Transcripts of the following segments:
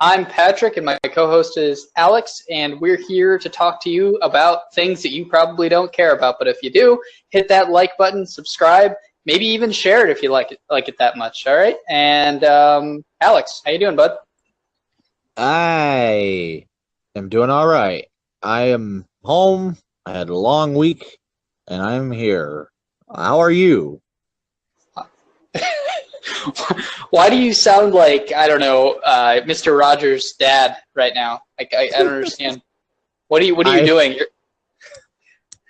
I'm Patrick, and my co-host is Alex, and we're here to talk to you about things that you probably don't care about. But if you do, hit that like button, subscribe, maybe even share it if you like it that much. All right. And Alex, how you doing, bud? I am doing all right. I am home. I had a long week, and I'm here. How are you? Why do you sound like, I don't know, Mr. Rogers' dad right now? I don't understand. What are you doing?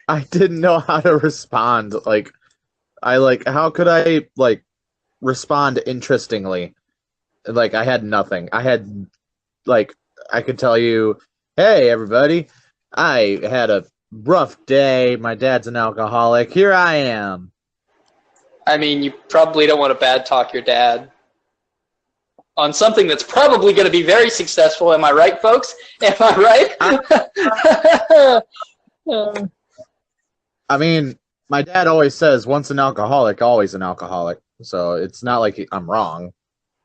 I didn't know how to respond. How could I respond interestingly? I had nothing. I could tell you, hey everybody, I had a rough day. My dad's an alcoholic. Here I am. I mean, you probably don't want to bad talk your dad on something that's probably going to be very successful. Am I right, folks? Am I right? I mean, my dad always says, once an alcoholic, always an alcoholic. So it's not like I'm wrong.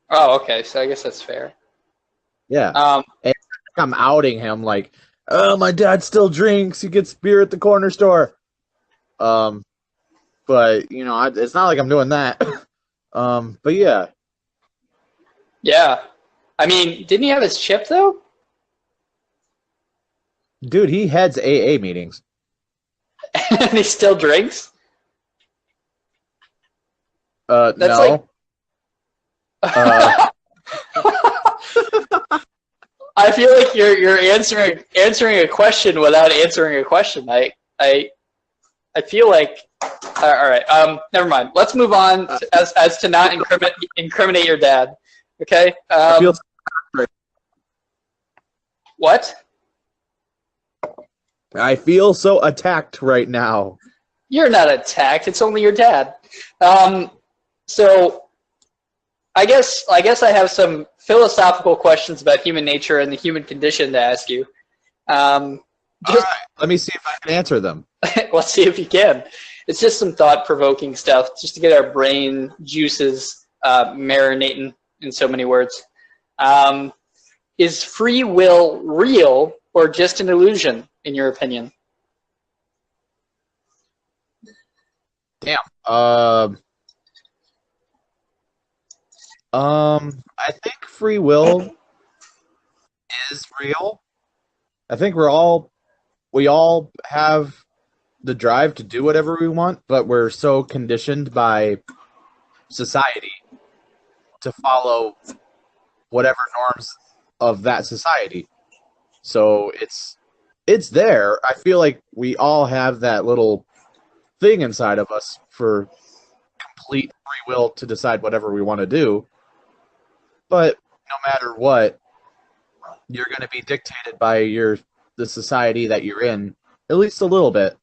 Oh, okay. So I guess that's fair. Yeah. And I'm outing him like, oh, my dad still drinks. He gets beer at the corner store. But, it's not like I'm doing that. But yeah. Yeah. I mean, didn't he have his chip, though? Dude, he heads AA meetings. And he still drinks? That's no. I feel like you're answering a question without answering a question. I feel like all right. Never mind. Let's move on as to not incriminate your dad. Okay. What? I feel so attacked right now. You're not attacked. It's only your dad. So I guess I have some philosophical questions about human nature and the human condition to ask you. All right. Let me see if I can answer them. Let's see if you can. It's just some thought-provoking stuff, just to get our brain juices marinating, in so many words. Is free will real or just an illusion, in your opinion? Damn. I think free will is real. I think we all have the drive to do whatever we want, but we're so conditioned by society to follow whatever norms of that society. So it's there. I feel like we all have that little thing inside of us for complete free will to decide whatever we want to do. But no matter what, you're going to be dictated by the society that you're in, at least a little bit.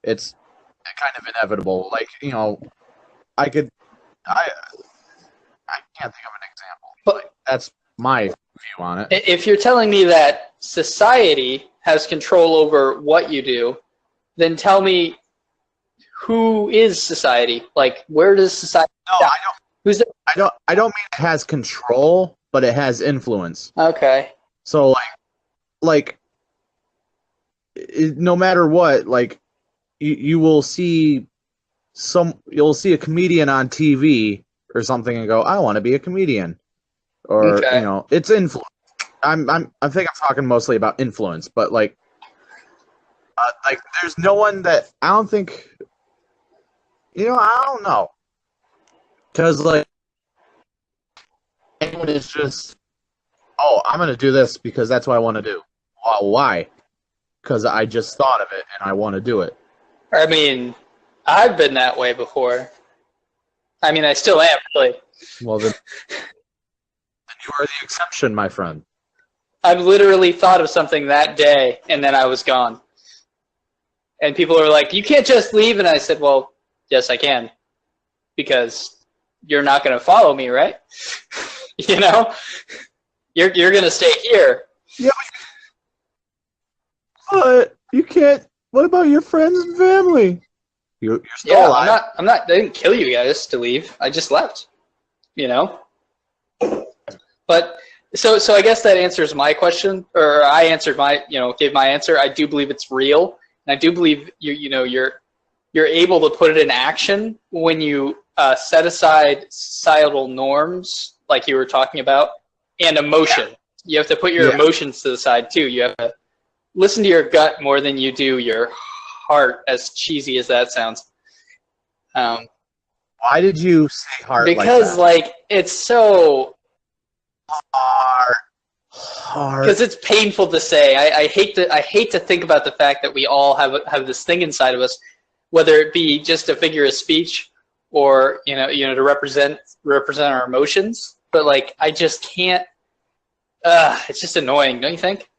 It's kind of inevitable. I can't think of an example. But that's my view on it. If you're telling me that society has control over what you do, then tell me, who is society? Like, where does society? No, I don't. I don't mean it has control, but it has influence. Okay. So no matter what, you'll see a comedian on TV or something and go, I want to be a comedian, or okay. It's influence. I think I'm talking mostly about influence, but there's no one that I don't think. I don't know, because anyone is just, oh, I'm gonna do this because that's what I want to do. Well, why? Because I just thought of it and I want to do it. I mean, I've been that way before. I mean, I still am, really. Well, then you are the exception, my friend. I've literally thought of something that day, and then I was gone. And people were like, you can't just leave. And I said, well, yes, I can. Because you're not going to follow me, right? You're going to stay here. Yeah, but you can't. What about your friends and family? You're still alive. I didn't kill you guys to leave. I just left. But So I guess that answers my question, or I answered my, gave my answer. I do believe it's real, and I do believe you're able to put it in action when you set aside societal norms, like you were talking about, and emotion. You have to put your emotions to the side too. You have to listen to your gut more than you do your heart, as cheesy as that sounds. Why did you say heart? Because like it's so hard. Because it's painful to say. I hate to think about the fact that we all have this thing inside of us, whether it be just a figure of speech or to represent our emotions. But like, I just can't. It's just annoying, don't you think?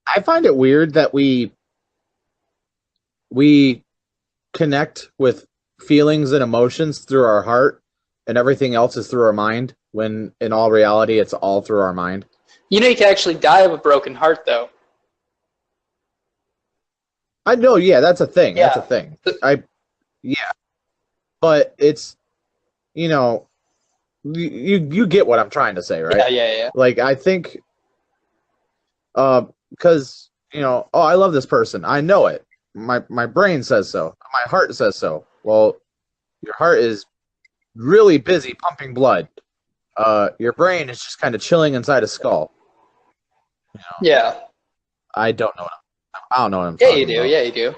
I find it weird that we connect with feelings and emotions through our heart, and everything else is through our mind, when in all reality, it's all through our mind. You can actually die of a broken heart, though. I know, yeah, that's a thing. Yeah. That's a thing. But it's, you get what I'm trying to say, right? Yeah. Like, I think, because, I love this person. I know it. My brain says so. My heart says so. Well, your heart is really busy pumping blood. Your brain is just kind of chilling inside a skull. Yeah. I don't know what I'm talking about. Yeah, you do.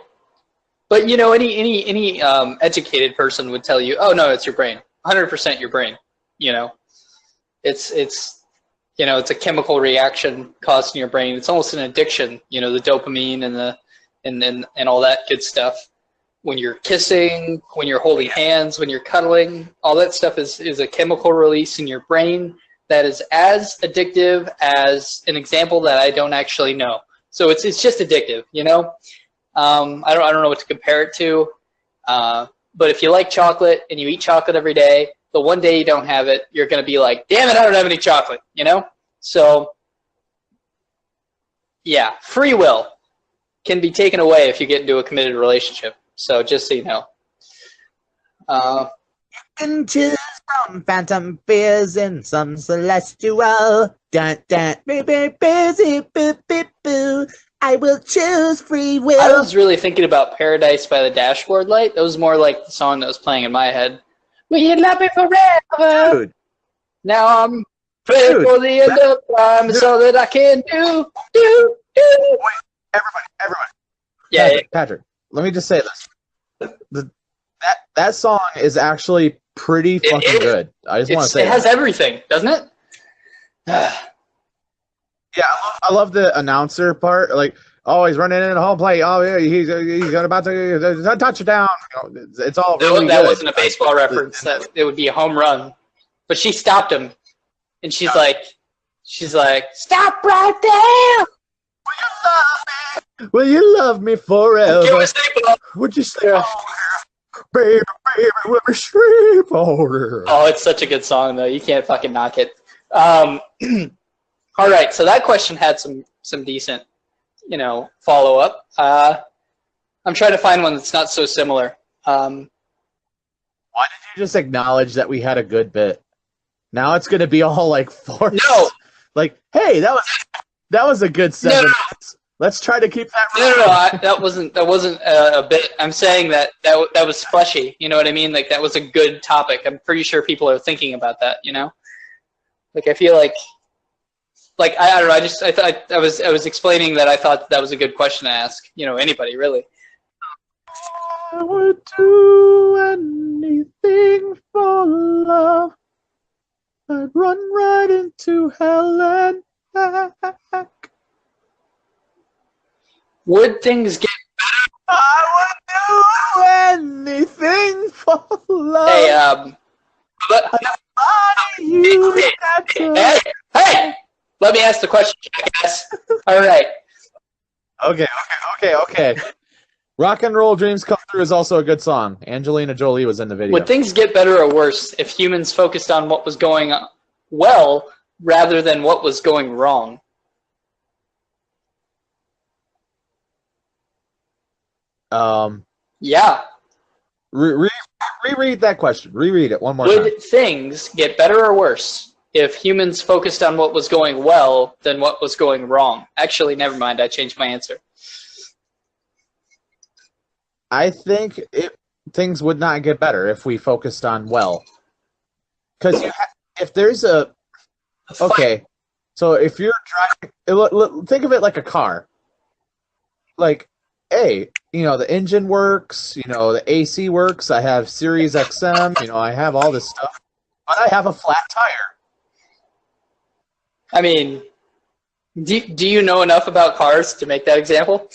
But any educated person would tell you, oh no, it's your brain, 100% your brain. It's it's a chemical reaction caused in your brain. It's almost an addiction. The dopamine and all that good stuff. When you're kissing, when you're holding hands, when you're cuddling, all that stuff is a chemical release in your brain that is as addictive as an example that I don't actually know. So it's just addictive, I don't know what to compare it to. But if you like chocolate and you eat chocolate every day, the one day you don't have it, you're going to be like, damn it, I don't have any chocolate, So, yeah, free will can be taken away if you get into a committed relationship. So just so you know. You can choose from phantom fears and some celestial. Dun, dun, busy, boo, boo, boo. I will choose free will. I was really thinking about Paradise by the Dashboard Light. That was more like the song that was playing in my head. Will you love me forever? Dude. Now I'm ready for the end of time. It's all that I can do. Wait, everybody. Yeah, Patrick, let me just say this. That song is actually pretty fucking good. I just want to say it has everything, doesn't it? Yeah, I love the announcer part. Like, oh, he's running in the home plate. Oh, yeah, he's about to touch it down. It's all really that good. Wasn't a baseball reference. That it would be a home run. But she stopped him, and she's like, stop right there. Will you love me forever? Would you stay baby, let me sleep over. Oh, it's such a good song, though. You can't fucking knock it. All right, so that question had some decent, follow-up. I'm trying to find one that's not so similar. Why did you just acknowledge that we had a good bit? Now it's going to be all like forced. No. Like, hey, that was a good 7 minutes. Let's try to keep that. No, that wasn't a bit. I'm saying that was fleshy. You know what I mean? Like, that was a good topic. I'm pretty sure people are thinking about that. Like, I feel like I don't know. I was explaining that I thought that was a good question to ask. Anybody really. I would do anything for love. I'd run right into hell and back. Would things get better? I would do anything for love. Hey, hey! Let me ask the question, jackass. All right. Okay. Rock and Roll Dreams Come True is also a good song. Angelina Jolie was in the video. Would things get better or worse if humans focused on what was going well rather than what was going wrong? Yeah. Reread that question. Reread it one more time. Would things get better or worse if humans focused on what was going well than what was going wrong. Actually, never mind. I changed my answer. I think things would not get better if we focused on well. Because if there's a... Okay, so if you're driving... Think of it like a car. Like, hey, you know, the engine works, you know, the AC works, I have Sirius XM, you know, I have all this stuff, but I have a flat tire. I mean, do you know enough about cars to make that example?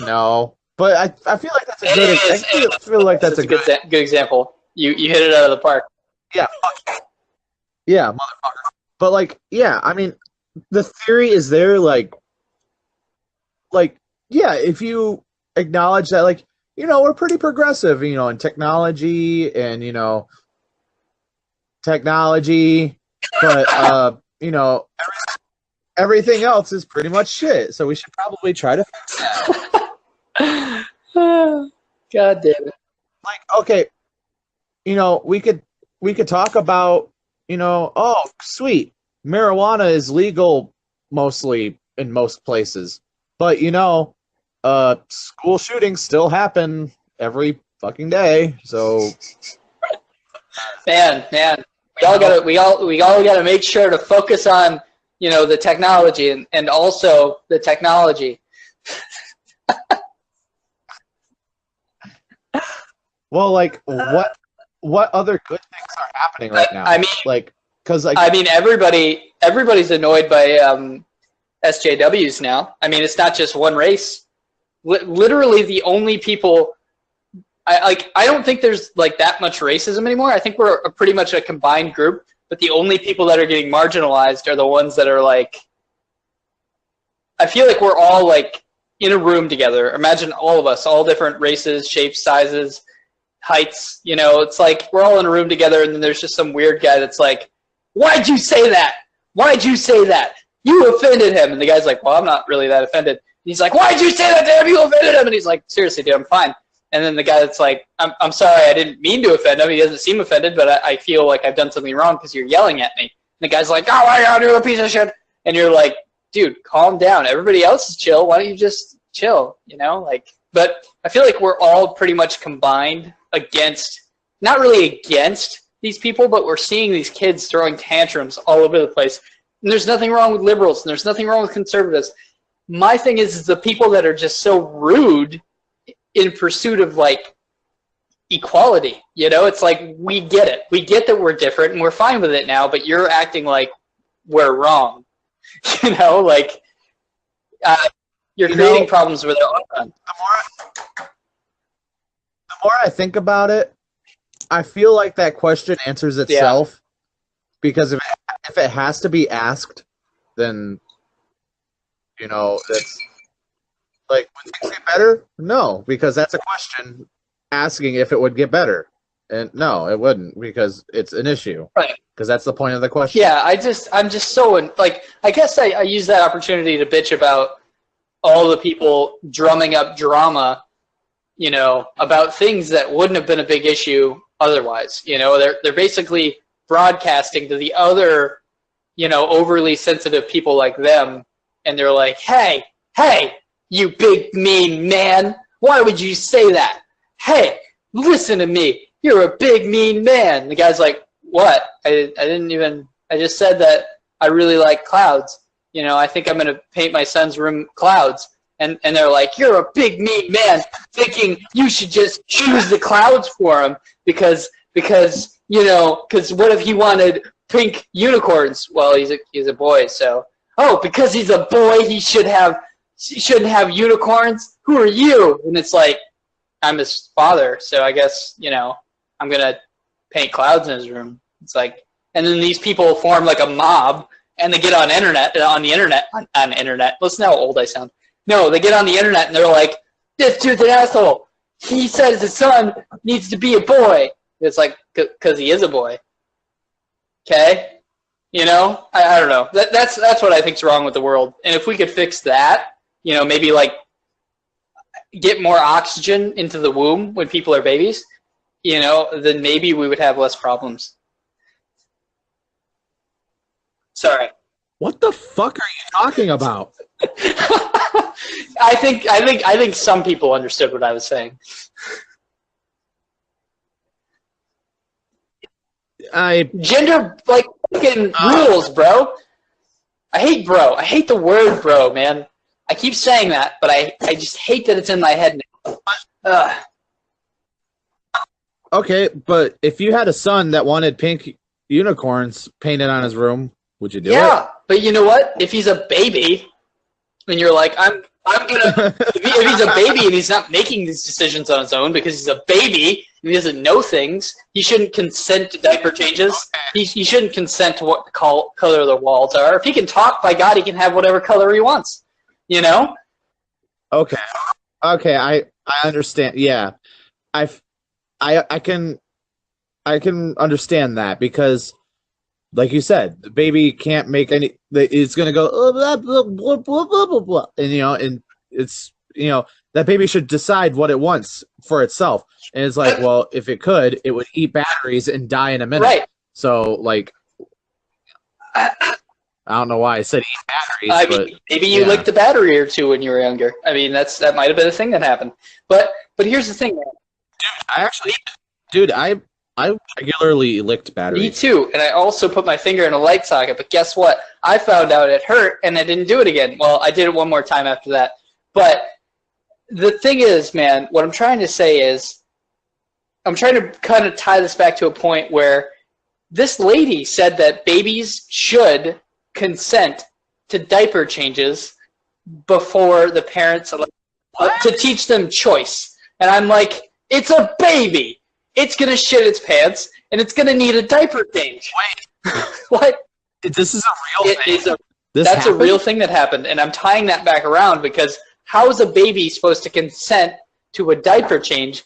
No, but I feel like that's a good. I feel like that's a good example. You hit it out of the park. Yeah, yeah, motherfucker. But like, yeah, I mean, the theory is there. Like, yeah, if you acknowledge that, like, you know, we're pretty progressive, you know, in technology and technology, but you know, everything else is pretty much shit. So we should probably try to fix that. God damn it! Like, okay, you know, we could talk about, you know, oh, sweet, marijuana is legal mostly in most places, but you know, school shootings still happen every fucking day. So, man, we all gotta make sure to focus on, you know, the technology and also the technology. Well, like, what other good things are happening right now? I mean, like, because like, I mean, everybody's annoyed by SJWs now. I mean, it's not just one race. Literally, the only people I don't think there's like that much racism anymore. I think we're pretty much a combined group. But the only people that are getting marginalized are the ones that are like. I feel like we're all like in a room together. Imagine all of us, all different races, shapes, sizes, heights, you know, it's like we're all in a room together, and then there's just some weird guy that's like, why'd you say that? Why'd you say that? You offended him. And the guy's like, well, I'm not really that offended. And he's like, why'd you say that to him? You offended him. And he's like, seriously, dude, I'm fine. And then the guy that's like, I'm sorry, I didn't mean to offend him. He doesn't seem offended, but I feel like I've done something wrong because you're yelling at me. And the guy's like, oh my God, you're a piece of shit. And you're like, dude, calm down. Everybody else is chill. Why don't you just chill, you know? Like, but I feel like we're all pretty much combined against, not really against these people, but we're seeing these kids throwing tantrums all over the place. And there's nothing wrong with liberals, and there's nothing wrong with conservatives. My thing is the people that are just so rude in pursuit of like equality, you know? It's like, we get it. We get that we're different and we're fine with it now, but you're acting like we're wrong. You know, like you're creating problems where there are none. The more I think about it, I feel like that question answers itself. Because if it has to be asked, then, you know, that's like, would things get better? No, because that's a question asking if it would get better. And no, it wouldn't, because it's an issue. Right. Because that's the point of the question. Yeah, I'm just so, like, I guess I use that opportunity to bitch about all the people drumming up drama, you know, about things that wouldn't have been a big issue otherwise. You know, they're basically broadcasting to the other, you know, overly sensitive people like them, and they're like, hey, you big mean man, why would you say that? Hey, listen to me, you're a big mean man. The guy's like, what? I just said that I really like clouds. You know, I think I'm going to paint my son's room clouds. And they're like, you're a big mean man, thinking you should just choose the clouds for him because you know, because what if he wanted pink unicorns? Well, he's a boy, so because he's a boy, he shouldn't have unicorns. Who are you? And it's like, I'm his father, so I guess, you know, I'm gonna paint clouds in his room. It's like, and then these people form like a mob, and they get on the internet. Listen how old I sound. No, they get on the internet and they're like, this dude's an asshole. He says his son needs to be a boy. It's like, because he is a boy. Okay? You know? I don't know. That's what I think's wrong with the world. And if we could fix that, you know, maybe like get more oxygen into the womb when people are babies, you know, then maybe we would have less problems. Sorry. What the fuck are you talking about? I think some people understood what I was saying. Gender like fucking rules, bro. I hate bro. I hate the word bro, man. I keep saying that, but I just hate that it's in my head now. Okay, but if you had a son that wanted pink unicorns painted on his room, would you do it? Yeah, but you know what? If he's a baby, and you're like, I'm gonna. If he's a baby and he's not making these decisions on his own because he's a baby and he doesn't know things, he shouldn't consent to diaper changes. He shouldn't consent to what color the walls are. If he can talk, by God, he can have whatever color he wants. You know? Okay, I understand. Yeah, I can understand that because, like you said, the baby can't make any. It's gonna go blah blah blah blah blah blah blah, and it's that baby should decide what it wants for itself. And it's like, well, if it could, it would eat batteries and die in a minute. Right. So, like, I don't know why I said eat batteries. I mean, maybe you licked a battery or two when you were younger. I mean, that might have been a thing that happened. But here's the thing, man. I regularly licked batteries. Me too, and I also put my finger in a light socket. But guess what? I found out it hurt, and I didn't do it again. Well, I did it one more time after that. But the thing is, man, what I'm trying to say is, I'm trying to kind of tie this back to a point where this lady said that babies should consent to diaper changes before the parents to teach them choice. And I'm like, it's a baby. It's going to shit its pants, and it's going to need a diaper change. Wait. What? This is a real thing? That's a real thing that happened, and I'm tying that back around because how is a baby supposed to consent to a diaper change?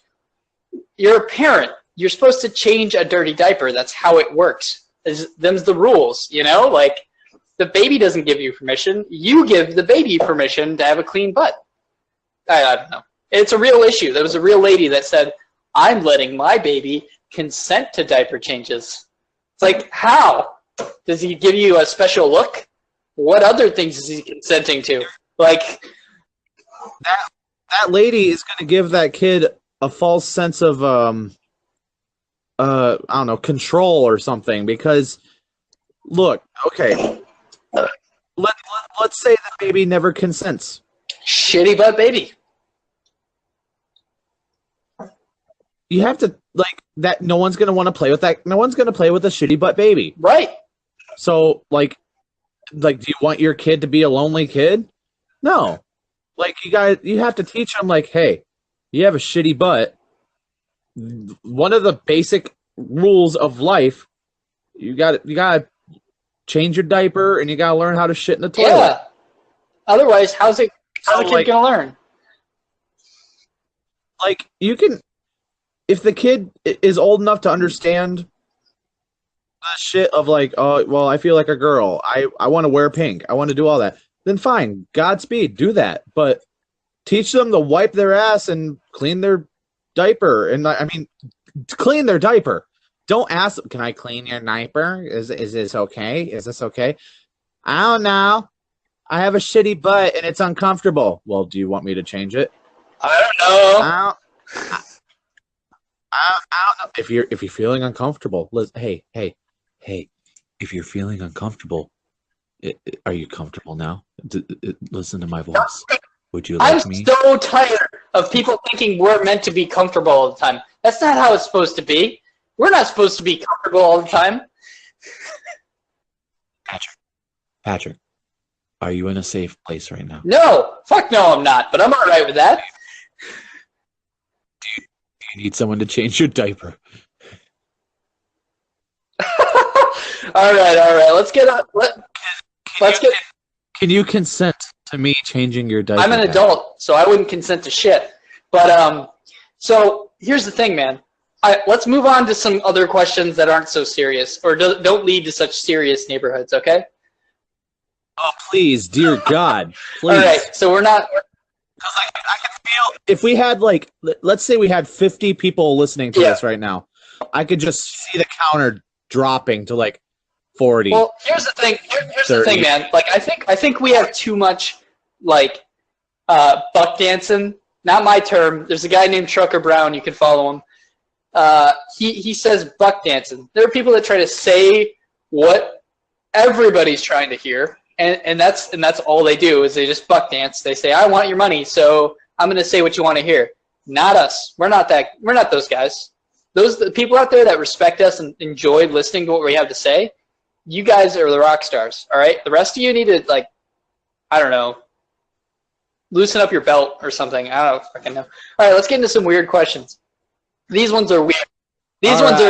You're a parent. You're supposed to change a dirty diaper. That's how it works. Them's the rules, Like, the baby doesn't give you permission. You give the baby permission to have a clean butt. I don't know. It's a real issue. There was a real lady that said, I'm letting my baby consent to diaper changes. It's like, how? Does he give you a special look? What other things is he consenting to? Like, that lady is going to give that kid a false sense of I don't know, control or something, because look, okay, let's say the baby never consents. Shitty butt baby. You have to, like, that. No one's going to want to play with that. No one's going to play with a shitty butt baby. Right. So, like, do you want your kid to be a lonely kid? No. Like, you have to teach them, like, hey, you have a shitty butt. One of the basic rules of life, you got to change your diaper, and you got to learn how to shit in the toilet. Yeah. Otherwise, how's the kid going to learn? Like, you can, if the kid is old enough to understand the shit of, like, oh, well, I feel like a girl. I want to wear pink. I want to do all that. Then fine, Godspeed, do that. But teach them to wipe their ass and clean their diaper. And I mean, clean their diaper. Don't ask them, can I clean your diaper? Is this okay? Is this okay? I don't know. I have a shitty butt and it's uncomfortable. Well, do you want me to change it? I don't know. I don't know. If you're feeling uncomfortable, hey, if you're feeling uncomfortable, are you comfortable now? Listen to my voice. Would you like me? I'm so tired of people thinking we're meant to be comfortable all the time. That's not how it's supposed to be. We're not supposed to be comfortable all the time. Patrick, are you in a safe place right now? No. Fuck no, I'm not. But I'm all right with that. Do you need someone to change your diaper? All right. Let's get up. Let's get. Can you consent to me changing your diaper? I'm an adult, so I wouldn't consent to shit. But so here's the thing, man. Let's move on to some other questions that aren't so serious, or don't lead to such serious neighborhoods. Okay? Oh, please, dear God, please. All right, so we're not. Because I can feel, if we had, like, let's say we had 50 people listening to us right now, I could just see the counter dropping to like 40. Well, here's the thing. Here's the thing, man. Like, I think we have too much, like, buck dancing. Not my term. There's a guy named Trucker Brown. You can follow him. He says buck dancing. There are people that try to say what everybody's trying to hear, and that's all they do is they just buck dance. They say, I want your money, so I'm going to say what you want to hear. Not us. We're not those guys. The people out there that respect us and enjoy listening to what we have to say, you guys are the rock stars, all right? The rest of you need to, like, I don't know, loosen up your belt or something. I don't fucking know. All right, let's get into some weird questions. These ones are weird. These ones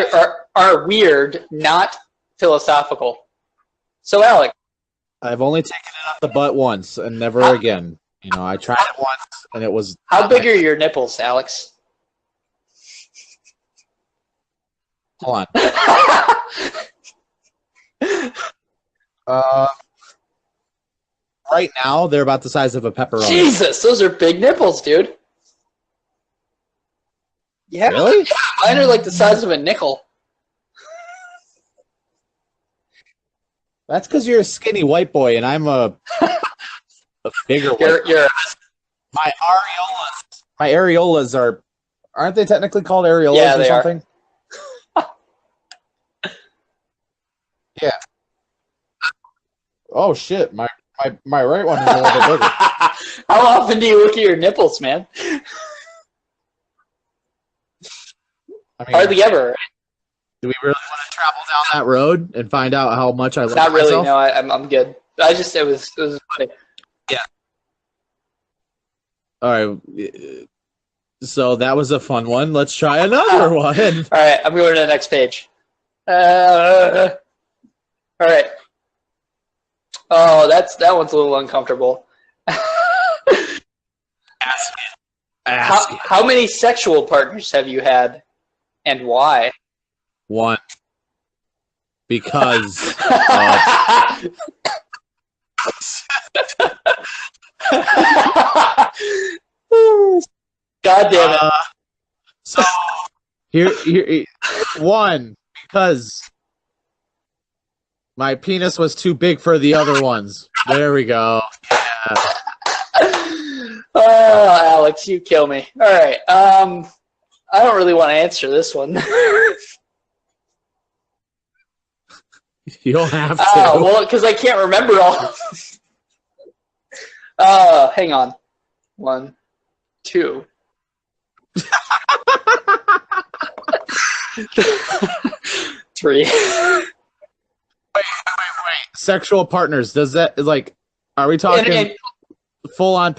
are weird, not philosophical. So, Alex. I've only taken it out the butt once and never again. You know, I tried it once and it was... How big are your nipples, Alex? Hold on. Right now, they're about the size of a pepperoni. Jesus, those are big nipples, dude. Yeah, really? Yeah, mine are like the size of a nickel. That's because you're a skinny white boy, and I'm a bigger white boy. My areolas aren't they technically called areolas or something? Yeah. Oh shit, my right one is a little bit bigger. How often do you look at your nipples, man? I mean, hardly ever. Do we really want to travel down that road and find out how much I look Not really. myself? No, I'm good. It was funny. Yeah. All right. So that was a fun one. Let's try another one. All right, I'm going to the next page. All right. Oh, that one's a little uncomfortable. Ask it. How many sexual partners have you had, and why? One. Because. God damn it. So here, one, because my penis was too big for the other ones. There we go. Yeah. Oh, Alex, you kill me. All right. I don't really want to answer this one. You don't have to. Oh, well, because I can't remember all. Hang on. 1, 2. 3. Wait. Sexual partners. Does that are we talking full on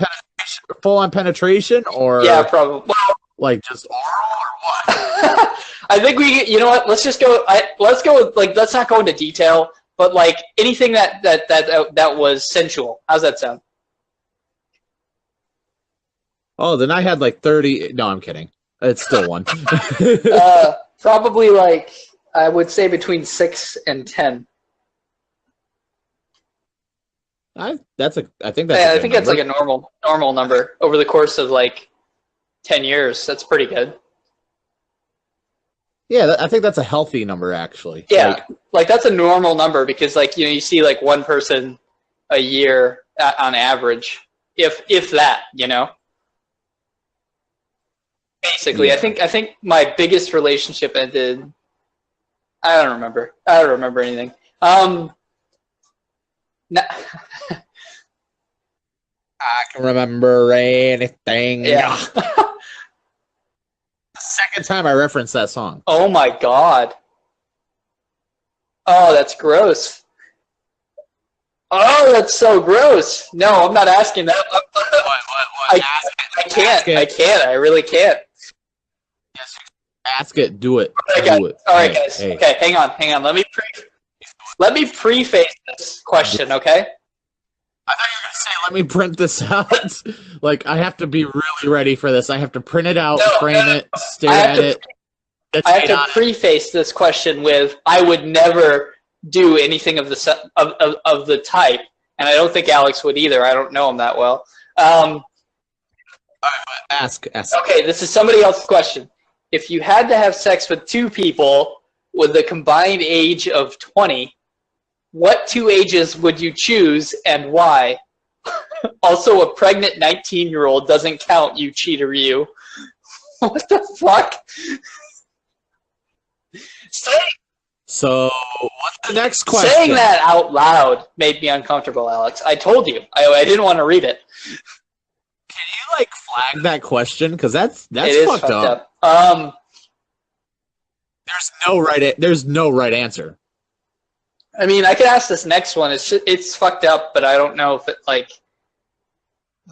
penetration or yeah, probably. Like just oral or what? I think you know what? Let's just go. Let's go. Let's not go into detail, but anything that was sensual. How's that sound? Oh, then I had 30. No, I'm kidding. It's still one. Probably I would say between 6 and 10. I think that's I think that's a normal number over the course of 10 years. That's pretty good. Yeah, I think that's a healthy number actually. Yeah, that's a normal number because you see one person a year on average, if that, Basically, yeah. I think my biggest relationship ended. I don't remember anything. I can remember anything. Yeah. Second time I referenced that song. Oh my god. Oh, that's gross. Oh, that's so gross. No, I'm not asking that. What? I can't. I really can't. Yes, ask it. Do it. Okay. Do it. All right, guys. Hey. Okay, hang on. Let me preface this question, okay? I thought you were going to say, let me print this out. I have to be really ready for this. I have to print it out, frame it, stare at it. I have to preface this question with, I would never do anything of the type, and I don't think Alex would either. I don't know him that well. All right, ask. Okay, this is somebody else's question. If you had to have sex with 2 people with a combined age of 20, What 2 ages would you choose and why? Also, a pregnant 19-year-old doesn't count, you cheater, you. What the fuck? So, what's the next question? Saying that out loud made me uncomfortable, Alex. I told you. I didn't want to read it. Can you like flag that question? Because that's It is fucked up. There's no right answer. I mean, I could ask this next one. It's fucked up, but I don't know if it like.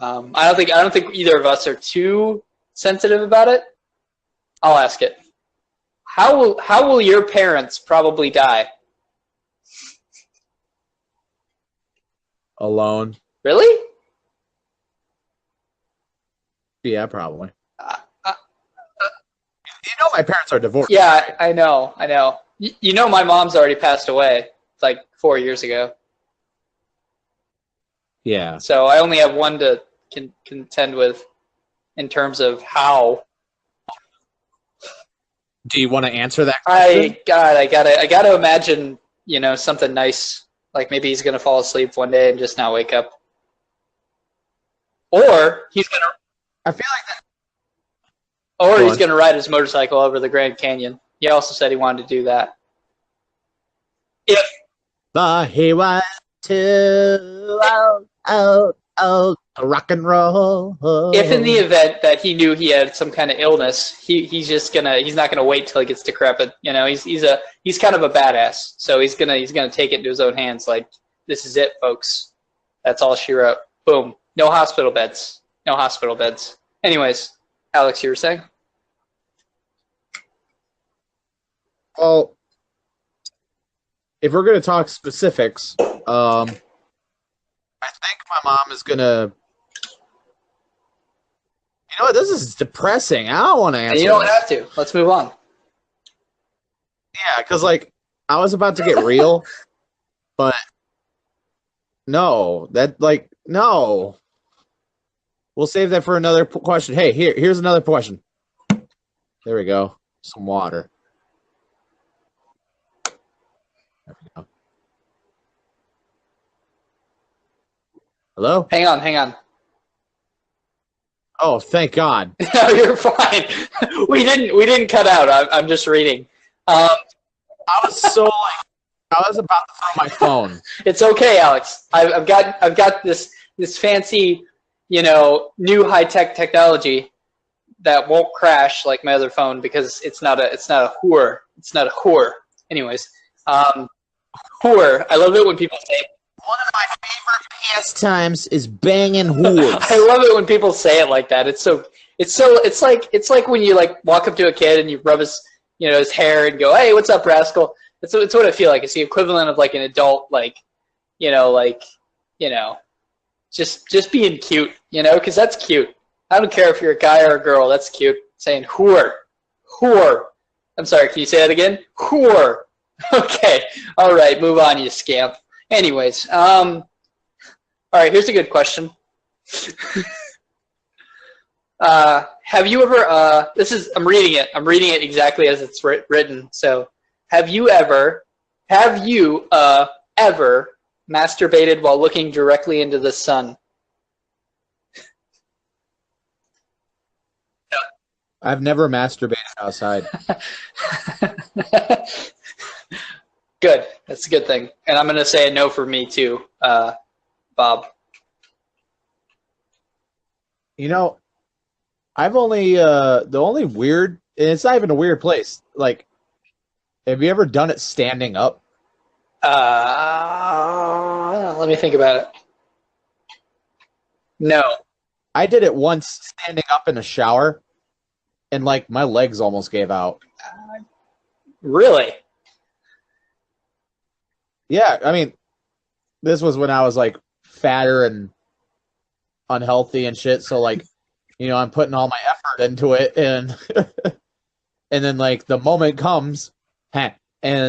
I don't think either of us are too sensitive about it. I'll ask it. How will your parents probably die? Alone. Really? Yeah, probably. You know my parents are divorced. Yeah, I know. You know my mom's already passed away like 4 years ago. Yeah. So I only have one to contend with in terms of how. Do you want to answer that question? I gotta imagine, something nice. Like maybe he's gonna fall asleep one day and just not wake up. Or he's gonna. I feel like that. Or he's gonna ride his motorcycle over the Grand Canyon. He also said he wanted to do that. But he was too old to rock and roll. If in the event that he knew he had some kind of illness, he's not gonna wait till he gets decrepit. He's kind of a badass, so he's gonna take it into his own hands. Like, this is it, folks. That's all she wrote. Boom. No hospital beds. No hospital beds. Anyways, Alex, you were saying? Well, if we're gonna talk specifics, I think my mom is gonna. You know what? This is depressing. I don't want to answer. You don't have to. Let's move on. Yeah, because like I was about to get real, but no, no. We'll save that for another question. Hey, here's another question. There we go. Some water. There we go. Hello? Hang on. Oh, thank God. No, you're fine. We didn't cut out. I'm just reading. I was I was about to throw my phone. It's okay, Alex. I've got this fancy, new high-tech technology that won't crash like my other phone because it's not a whore. It's not a whore. Anyways, whore. I love it when people say it. One of my favorite pastimes is banging whores. I love it when people say it like that. It's like when you like walk up to a kid and you rub his his hair and go, "Hey, what's up, rascal?" It's what I feel like. It's the equivalent of like an adult just being cute, because that's cute. I don't care if you're a guy or a girl. That's cute. Saying whore. I'm sorry. Can you say that again? Whore. Okay. All right. Move on, you scamp. Anyways, all right. Here's a good question. Have you ever? I'm reading it. I'm reading it exactly as it's written. So, have you ever masturbated while looking directly into the sun? I've never masturbated outside. Good. That's a good thing. And I'm going to say a no for me too, Bob. I've only the only weird, and it's not even a weird place. Like, have you ever done it standing up? Let me think about it. No. I did it once standing up in a shower, and like my legs almost gave out. Really? Yeah, I mean, this was when I was like fatter and unhealthy and shit. So like, I'm putting all my effort into it, and and then like the moment comes, and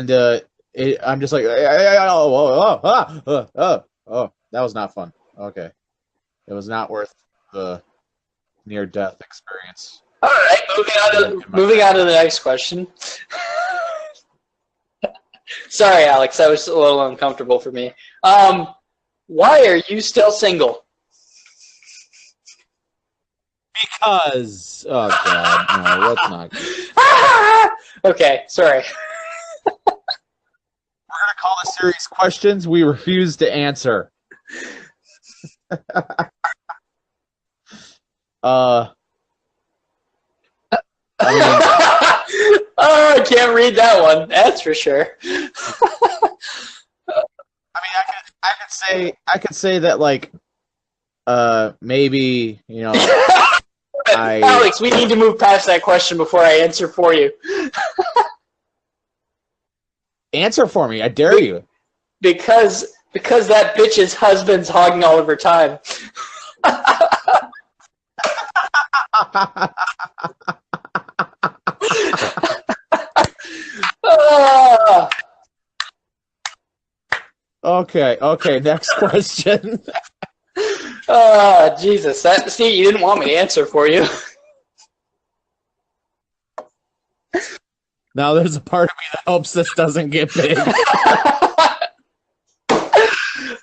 I'm just like, oh, that was not fun. Okay, it was not worth the near-death experience. All right, moving on to the next question. Sorry, Alex. That was a little uncomfortable for me. Why are you still single? Because, oh god, no, let's not. Okay, sorry. We're gonna call this series questions we refuse to answer. I mean, Oh, I can't read that one. That's for sure. I could say that, like, maybe, you know, Alex, we need to move past that question before I answer for you. Answer for me, I dare you. Because that bitch's husband's hogging all of her time. Okay, next question. Jesus. See, you didn't want me to answer for you. Now there's a part of me that hopes this doesn't get big.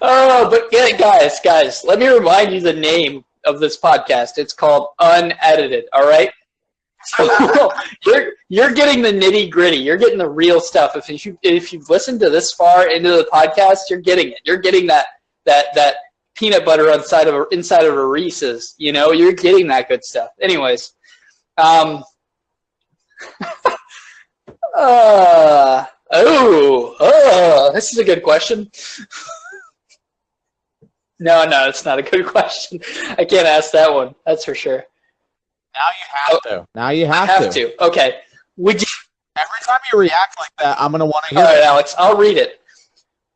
Oh, but yeah, guys, let me remind you the name of this podcast. It's called Unedited, all right? So you're getting the nitty gritty. You're getting the real stuff. If you've listened to this far into the podcast, you're getting it. You're getting that peanut butter inside of a Reese's. You know, you're getting that good stuff. Anyways, this is a good question. No, it's not a good question. I can't ask that one. That's for sure. Now you have to. Okay. Would you? Every time you react like that, I'm gonna want to hear. All right, Alex. I'll read it.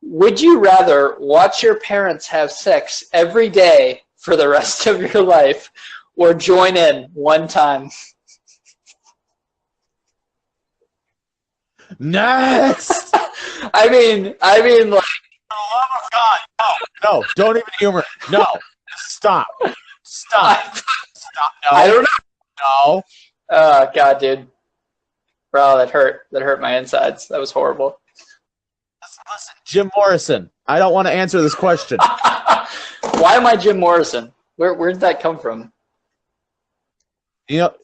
Would you rather watch your parents have sex every day for the rest of your life, or join in one time? Next. I mean, like. For the love of God, no, don't even humor it. No, stop. No. I don't know. No. Oh God, dude. Bro, that hurt. That hurt my insides. That was horrible. Listen, Jim Morrison. I don't want to answer this question. Why am I Jim Morrison? Where did that come from? You know,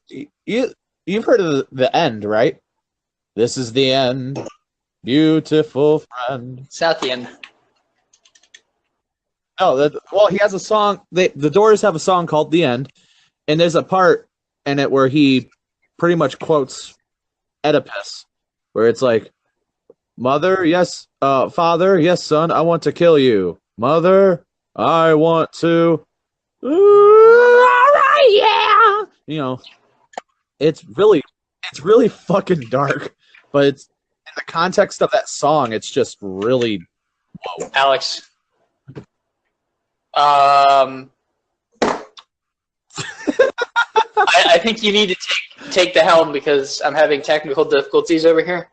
you've heard of the end, right? This is the end, beautiful friend. It's not the end. No, well, he has a song. The Doors have a song called "The End," and there's a part in it where he pretty much quotes Oedipus, where it's like, "Mother, yes, father, yes, son, I want to kill you. Mother, I want to." All right, yeah. You know, it's really fucking dark, but it's in the context of that song. It's just really whoa. Alex. I think you need to take the helm because I'm having technical difficulties over here.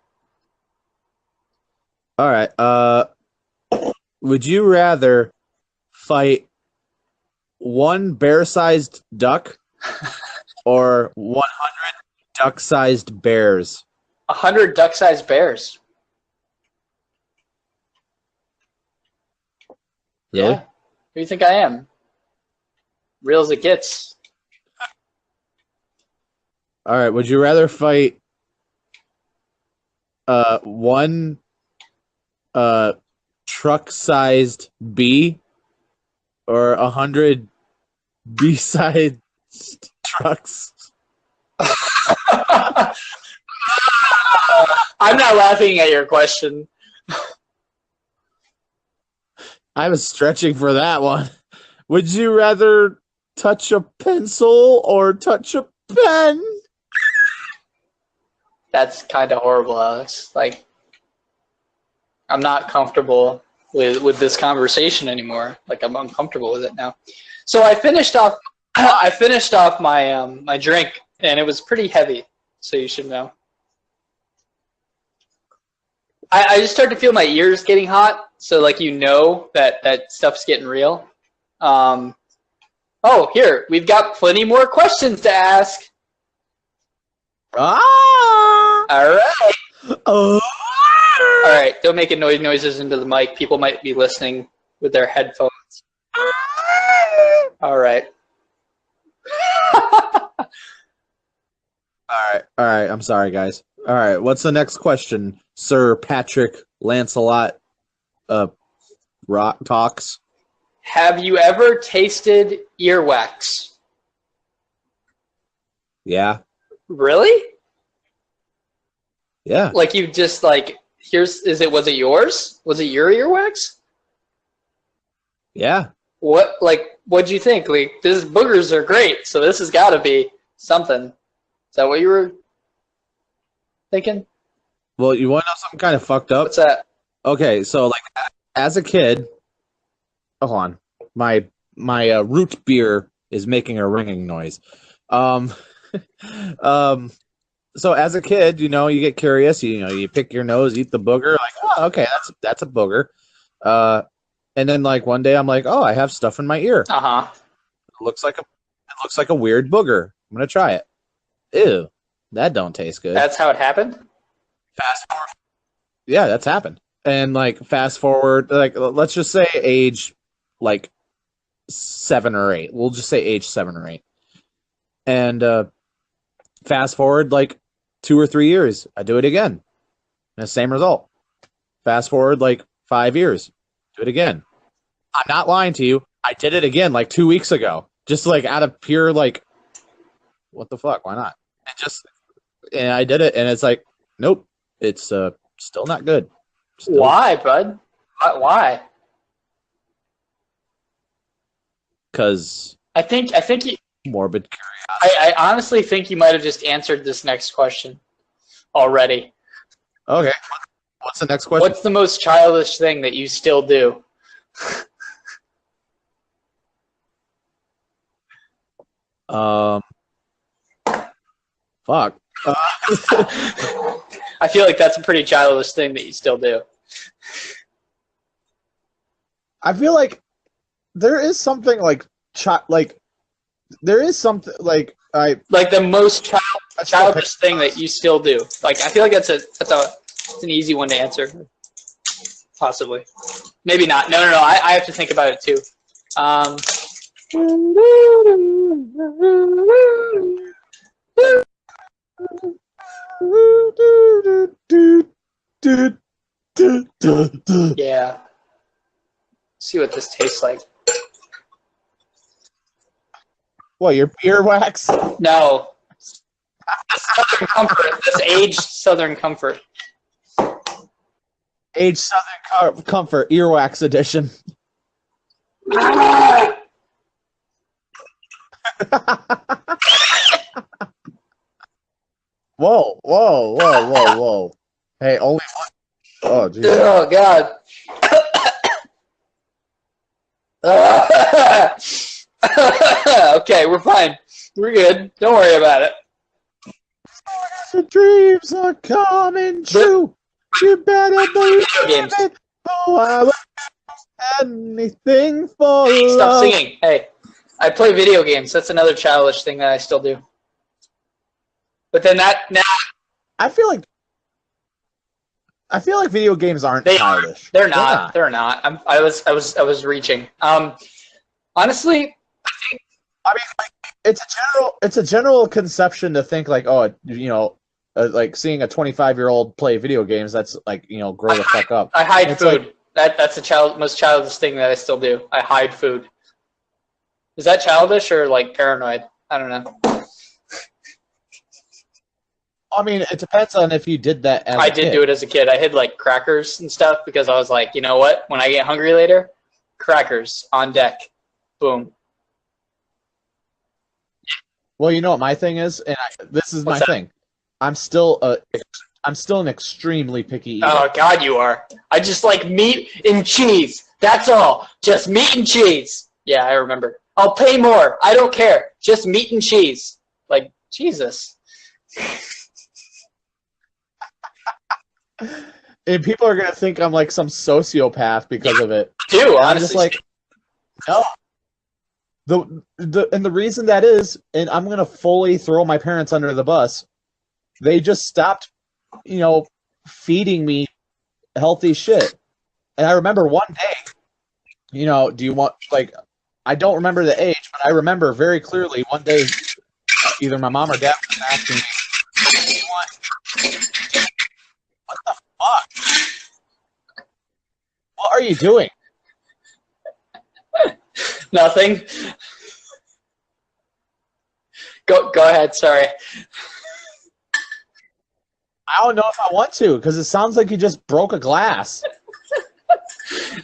All right. Would you rather fight one bear-sized duck or 100 duck-sized bears? 100 duck-sized bears. Really? Yeah. Who do you think I am? Real as it gets. All right. Would you rather fight one truck-sized bee or 100 bee-sized trucks? I'm not laughing at your question. I was stretching for that one. Would you rather touch a pencil or touch a pen? That's kind of horrible, Alex. Like, I'm not comfortable with this conversation anymore. Like, I'm uncomfortable with it now. So I finished off my my drink, and it was pretty heavy. So you should know. I just started to feel my ears getting hot. So like that stuff's getting real. Oh, here we've got plenty more questions to ask. Ah! All right. Oh! All right, don't make noises into the mic. People might be listening with their headphones. All right. All right. I'm sorry, guys. All right. What's the next question, Sir Patrick Lancelot? Rock talks. Have you ever tasted earwax? Yeah. Really? Yeah. Like you just like was it yours? Was it your earwax? Yeah. What'd you think? Like these boogers are great, so this has got to be something. Is that what you were thinking? Well, you want to know something kind of fucked up? What's that? Okay, so like as a kid, hold on, my root beer is making a ringing noise. So as a kid, you know, you get curious, you pick your nose, eat the booger, like, oh, okay, that's a booger. And then like one day I'm like, oh, I have stuff in my ear. Uh-huh. It looks like a weird booger. I'm gonna try it. Ew, that don't taste good. That's how it happened? Fast forward. Yeah, that's happened. And like fast forward, like let's just say age like 7 or 8. We'll just say age 7 or 8. And fast forward like 2 or 3 years, I do it again. And the same result. Fast forward like 5 years, do it again. I'm not lying to you. I did it again like 2 weeks ago. Just like out of pure like, what the fuck? Why not? And I did it, and it's like, nope, it's still not good. Why, bud? Why? Because I think you, morbid curiosity. I honestly think you might have just answered this next question already. Okay. What's the next question? What's the most childish thing that you still do? Fuck. I feel like that's a pretty childish thing that you still do. I feel like there is something like there is something like the most childish thing that you still do. Like I feel like that's an easy one to answer. Possibly, maybe not. No. I have to think about it too. Yeah. See what this tastes like. What, your earwax? No. Southern Comfort. This aged Southern Comfort. Aged Southern Comfort earwax edition. Whoa. Hey, only one. Oh, geez. Oh, God. Okay, we're fine. We're good. Don't worry about it. The dreams are coming true. You better believe it. Oh, I would do anything for love. Stop singing. Hey, I play video games. That's another childish thing that I still do. But then now I feel like video games aren't childish. They're not. I was reaching. Honestly, I mean, like, it's a general conception to think like, oh, like seeing a 25-year-old play video games, that's like, grow the fuck up. I hide food. That's the most childish thing that I still do. I hide food. Is that childish or like paranoid? I don't know. I mean, it depends on if you did that as a kid. I did do it as a kid. I hid like crackers and stuff because I was like, you know what? When I get hungry later, crackers on deck. Boom. Well, you know what my thing is, and this is my thing. I'm still an extremely picky eater. Oh God, you are. I just like meat and cheese. That's all. Just meat and cheese. Yeah, I remember. I'll pay more. I don't care. Just meat and cheese. Like Jesus. And people are gonna think I'm like some sociopath because of it. Do honestly? I'm just like, no. The reason that is, and I'm gonna fully throw my parents under the bus. They just stopped, feeding me healthy shit. And I remember one day, you know, do you want, like, I don't remember the age, but I remember very clearly one day, either my mom or dad was asking me, do you want, what the fuck? What are you doing? Nothing. Go ahead. Sorry. I don't know if I want to, because it sounds like you just broke a glass.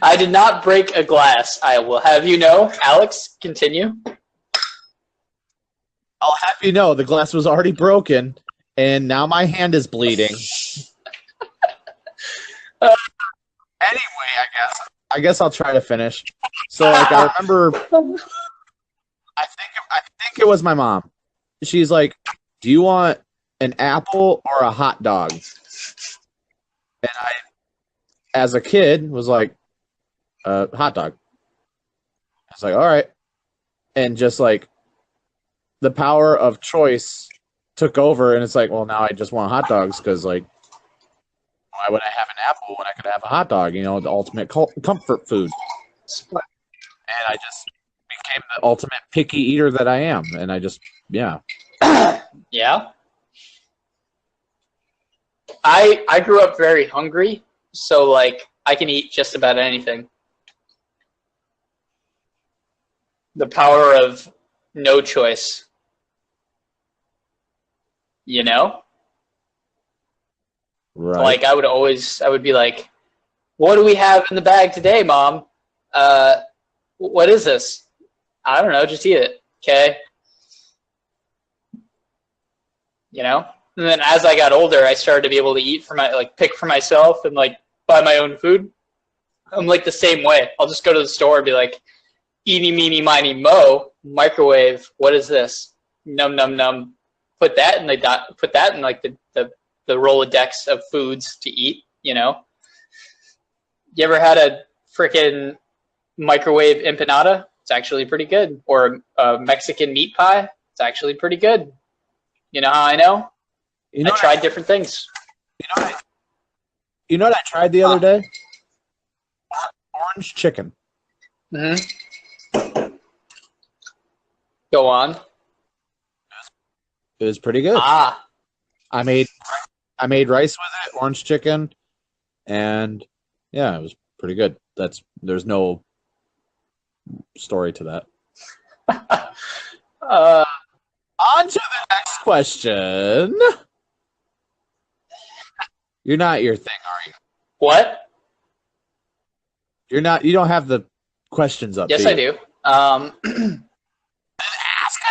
I did not break a glass. I will have you know. Alex, continue. I'll have you know, the glass was already broken, and now my hand is bleeding. Anyway, I guess I'll try to finish. So, like, I remember, I think it was my mom. She's like, "Do you want an apple or a hot dog?" And I, as a kid, was like, hot dog. I was like, all right. And just like the power of choice took over, and it's like, well, now I just want hot dogs because, like, why would I have an apple when I could have a hot dog? You know, the ultimate comfort food. And I just became the ultimate picky eater that I am. And I just, yeah. Yeah. I grew up very hungry, so, like, I can eat just about anything. The power of no choice. You know? Right. Like, I would be like, what do we have in the bag today, Mom? What is this? I don't know, just eat it, okay? You know? And then as I got older, I started to be able to eat pick for myself and, like, buy my own food. I'm like the same way. I'll just go to the store and be like, eeny, meeny, miny, mo, microwave, what is this? Num, num, num. Put that in like the Rolodex of foods to eat, you know? You ever had a freaking microwave empanada? It's actually pretty good. Or a Mexican meat pie? It's actually pretty good. You know how I know? You know I tried different things. You know what I tried the other day? Orange chicken. Mm-hmm. Go on. It was pretty good. I made rice with it, orange chicken, and yeah, it was pretty good. There's no story to that. On to the next question. You're not your thing, are you? What? You're not. You don't have the questions up. Yes, do I do. Ask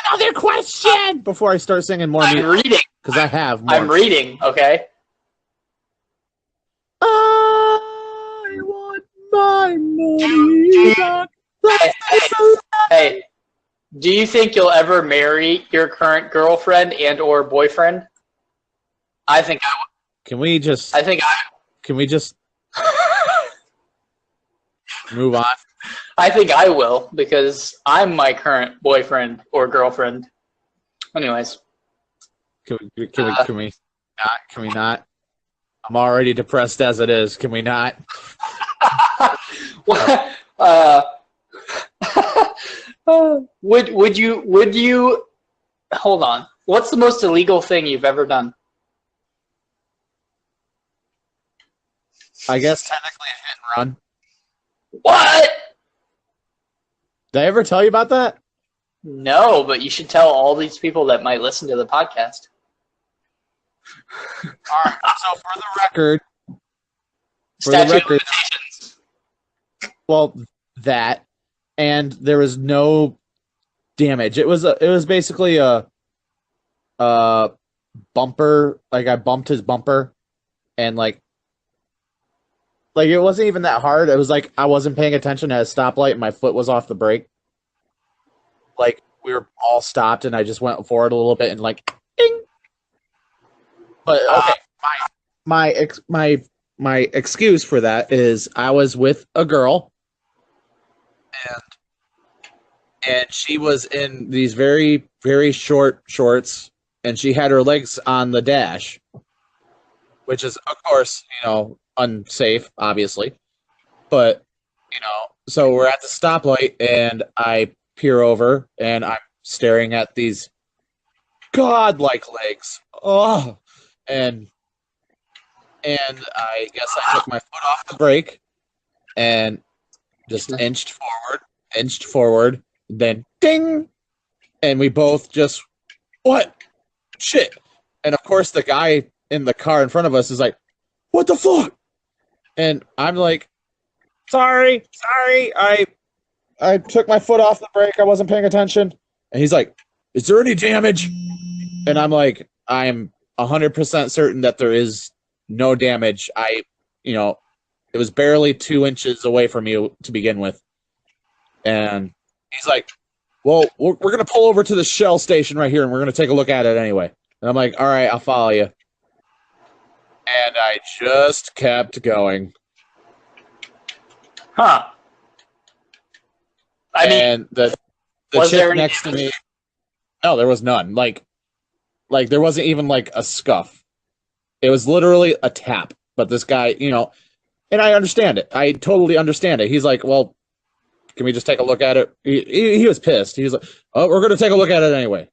another question before I start singing more music. I'm reading. Because I have more. I'm reading, okay? I want my money back. Hey, do you think you'll ever marry your current girlfriend and or boyfriend? I think I will. Can we just move on? I think I will, because I'm my current boyfriend or girlfriend. Anyways. Can we not? I'm already depressed as it is. Can we not? Would you hold on. What's the most illegal thing you've ever done? I guess technically a hit and run. What? Did I ever tell you about that? No, but you should tell all these people that might listen to the podcast. All right. So for the record, Statute of limitations. Well, that, and there was no damage. It was basically a bumper. Like, I bumped his bumper, and like it wasn't even that hard. It was like I wasn't paying attention at a stoplight, and my foot was off the brake. Like, we were all stopped, and I just went forward a little bit, and like, ding. But okay, my excuse for that is I was with a girl, and she was in these very, very short shorts, and she had her legs on the dash, which is, of course, you know, unsafe, obviously. But, you know, so we're at the stoplight, and I peer over, and I'm staring at these godlike legs. Oh, and I guess I took my foot off the brake and just inched forward, then ding, and we both just, what? Shit. And of course the guy in the car in front of us is like, what the fuck? And I'm like, sorry, I took my foot off the brake, I wasn't paying attention. And he's like, is there any damage? And I'm like, I'm 100% certain that there is no damage. It was barely 2 inches away from you to begin with. And he's like, well, we're going to pull over to the Shell station right here, and we're going to take a look at it anyway. And I'm like, all right, I'll follow you. And I just kept going. Huh. And the chick next to me, no, there was none. Like there wasn't even like a scuff. It was literally a tap. But this guy, and I understand it. I totally understand it. He's like, well, can we just take a look at it? He was pissed. He was like, oh, we're going to take a look at it anyway.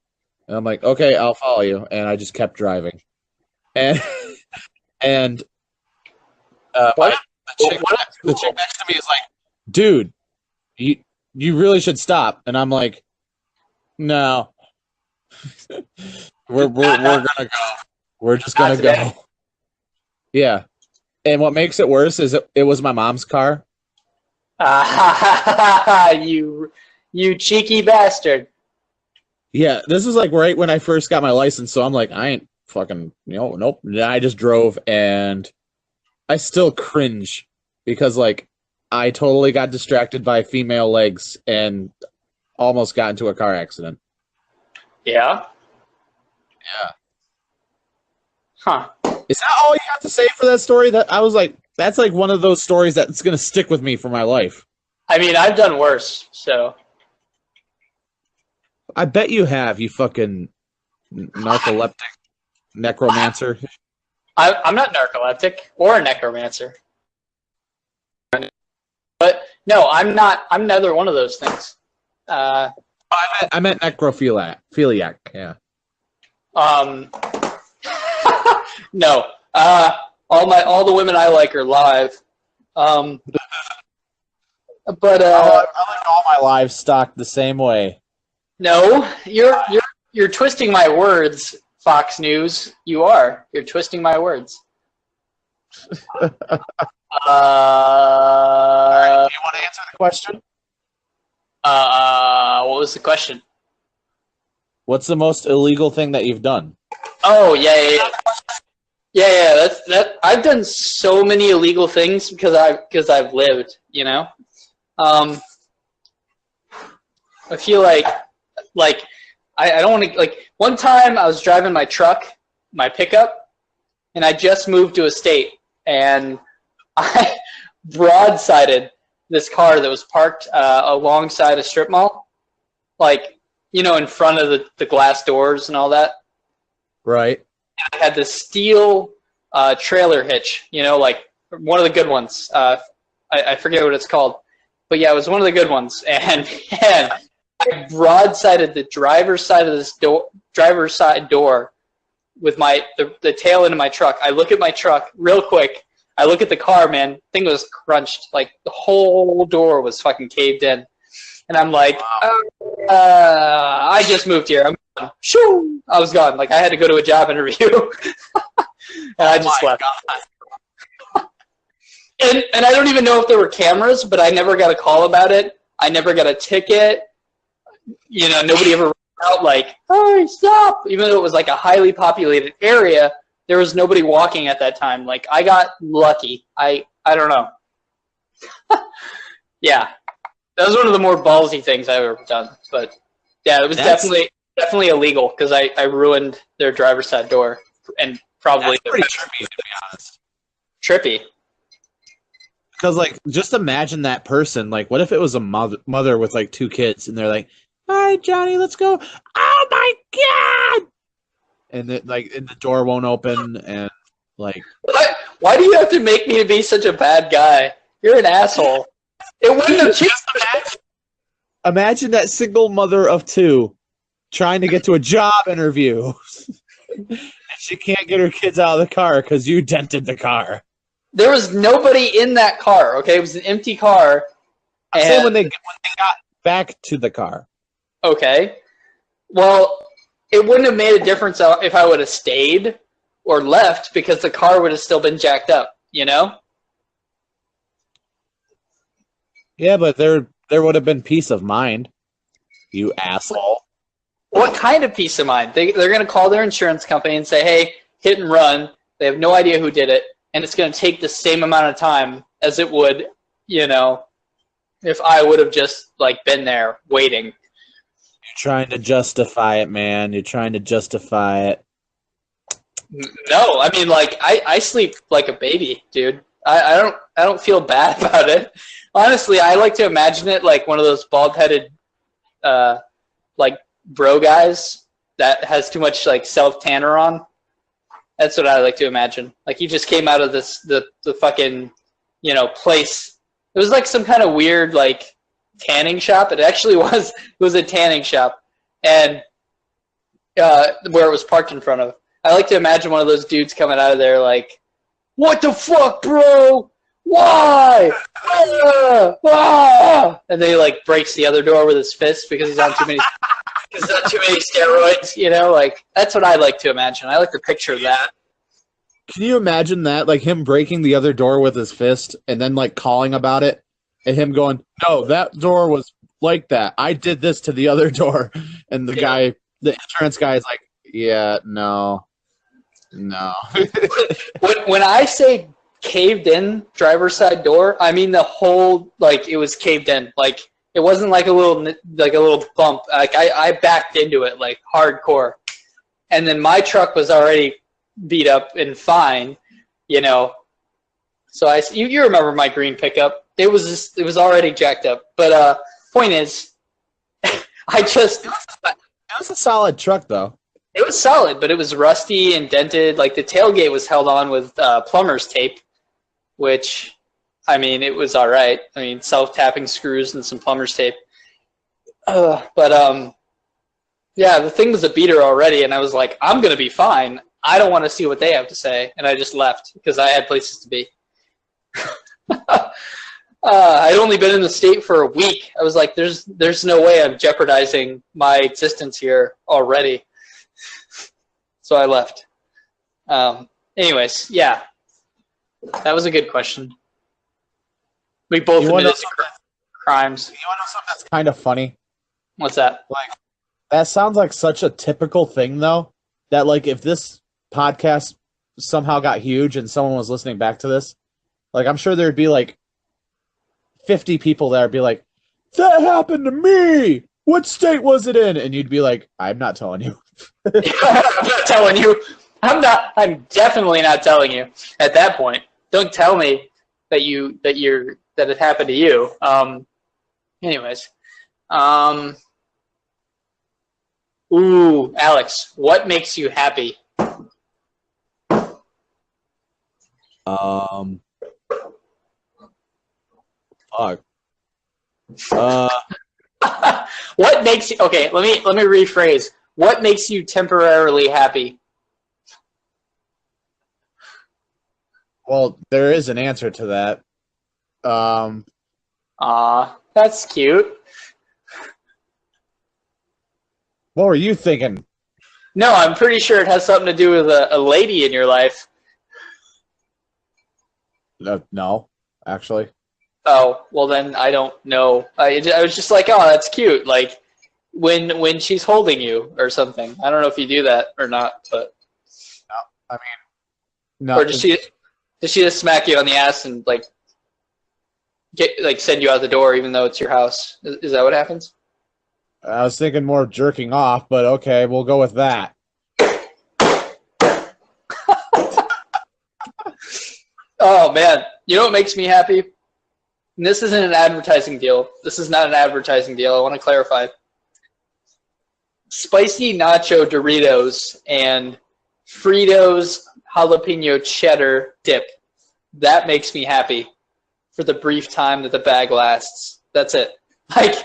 And I'm like, okay, I'll follow you. And I just kept driving. And the chick next to me is like, dude, you really should stop. And I'm like, no, we're gonna go. We're just gonna go. Yeah. And what makes it worse is it was my mom's car. You cheeky bastard. Yeah, this is like right when I first got my license, so I'm like, I ain't fucking, nope. I just drove, and I still cringe because like I totally got distracted by female legs and almost got into a car accident. Yeah? Yeah. Huh. Is that all you have to say for that story? That I was like, that's like one of those stories that's gonna stick with me for my life. I mean, I've done worse, so. I bet you have, you fucking narcoleptic necromancer. I'm not narcoleptic or a necromancer. But no, I'm not. I'm neither one of those things. I meant necrophiliac. Yeah. No. All the women I like are live. But I like all my livestock the same way. No, you're twisting my words, Fox News. You are. You're twisting my words. All right, do you want to answer the question? What was the question? What's the most illegal thing that you've done? Oh, yeah. That I've done so many illegal things because I've lived, I feel like I don't want to, like, one time I was driving my truck, my pickup, and I just moved to a state, and I broadsided this car that was parked alongside a strip mall, like, in front of the glass doors and all that. Right. And I had this steel trailer hitch, like one of the good ones. I forget what it's called, but yeah, it was one of the good ones. And I broadsided the driver's side of this driver's side door with the tail end of my truck. I look at my truck real quick. I look at the car, man. Thing was crunched. Like, the whole door was fucking caved in. And I'm like, wow. I just moved here. I'm gone. Shoo! I was gone. Like, I had to go to a job interview. And I just left. And I don't even know if there were cameras, but I never got a call about it. I never got a ticket. Nobody ever out like, hey, stop! Even though it was like a highly populated area, there was nobody walking at that time. Like, I got lucky. I don't know. Yeah. That was one of the more ballsy things I've ever done. But yeah, it was definitely illegal because I ruined their driver's side door, and probably pretty trippy, to be honest. Trippy. Because, like, just imagine that person. Like, what if it was a mother with like 2 kids, and they're like, "All right, Johnny, let's go." Oh my god! And the door won't open, and Like, Why do you have to make me be such a bad guy? You're an asshole. It wouldn't have changed. imagine that single mother of two trying to get to a job interview. And she can't get her kids out of the car because you dented the car. There was nobody in that car, okay? It was an empty car. I'm saying when they got back to the car. Okay. Well, it wouldn't have made a difference if I would have stayed or left because the car would have still been jacked up, you know? Yeah, but there would have been peace of mind, you asshole. What kind of peace of mind? They're going to call their insurance company and say, hey, hit and run. They have no idea who did it, and it's going to take the same amount of time as it would, you know, if I would have just, like, been there waiting. You're trying to justify it, man. You're trying to justify it. No, I mean, like, I sleep like a baby, dude. I don't feel bad about it. Honestly, I like to imagine it like one of those bald-headed, like, bro guys that has too much, like, self-tanner on. That's what I like to imagine. Like, he just came out of the fucking, you know, place. It was like some kind of weird, like, tanning shop. It actually was. It was a tanning shop, and where it was parked in front of. I like to imagine one of those dudes coming out of there like, "What the fuck, bro? Why? And then he like breaks the other door with his fist because he's on too many steroids. You know, like that's what I like to imagine. I like to picture that. Can you imagine that? Like him breaking the other door with his fist and then like calling about it and him going, "No, that door was like that. I did this to the other door." And the guy, the insurance guy is like, "Yeah, no. When I say caved in driver's side door, I mean the whole, like, it was caved in. Like, it wasn't like a little bump. Like, I backed into it, like, hardcore. And then my truck was already beat up and fine, you know. So you remember my green pickup. It was already jacked up. But point is, it was a solid truck, though. It was solid, but it was rusty and dented. Like, the tailgate was held on with plumber's tape, which, I mean, it was all right. I mean, self-tapping screws and some plumber's tape. Yeah, the thing was a beater already, and I was like, I'm going to be fine. I don't want to see what they have to say, and I just left because I had places to be. I'd only been in the state for a week. I was like, there's no way I'm jeopardizing my existence here already. So I left. Anyways, yeah. That was a good question. We both admitted crimes. You want to know something that's kind of funny? What's that? Like, that sounds like such a typical thing, though, that, like, if this podcast somehow got huge and someone was listening back to this, like, I'm sure there'd be, like, 50 people there would be like, that happened to me! What state was it in? And you'd be like, I'm not telling you. I'm not telling you. I'm definitely not telling you at that point. Don't tell me that it happened to you. Anyways. Ooh, Alex, what makes you happy? Fuck. What makes you, okay, let me rephrase. What makes you temporarily happy? Well, there is an answer to that. That's cute. What were you thinking? No, I'm pretty sure it has something to do with a lady in your life. No, actually. Oh, well then I don't know. I was just like, oh, that's cute. Like when she's holding you or something. I don't know if you do that or not, but. No, I mean, no. Or does she just smack you on the ass and like send you out the door even though it's your house? Is that what happens? I was thinking more jerking off, but okay, we'll go with that. Oh man, you know what makes me happy? And this isn't an advertising deal. This is not an advertising deal. I want to clarify. Spicy nacho Doritos and Fritos jalapeno cheddar dip. That makes me happy for the brief time that the bag lasts. That's it. Like,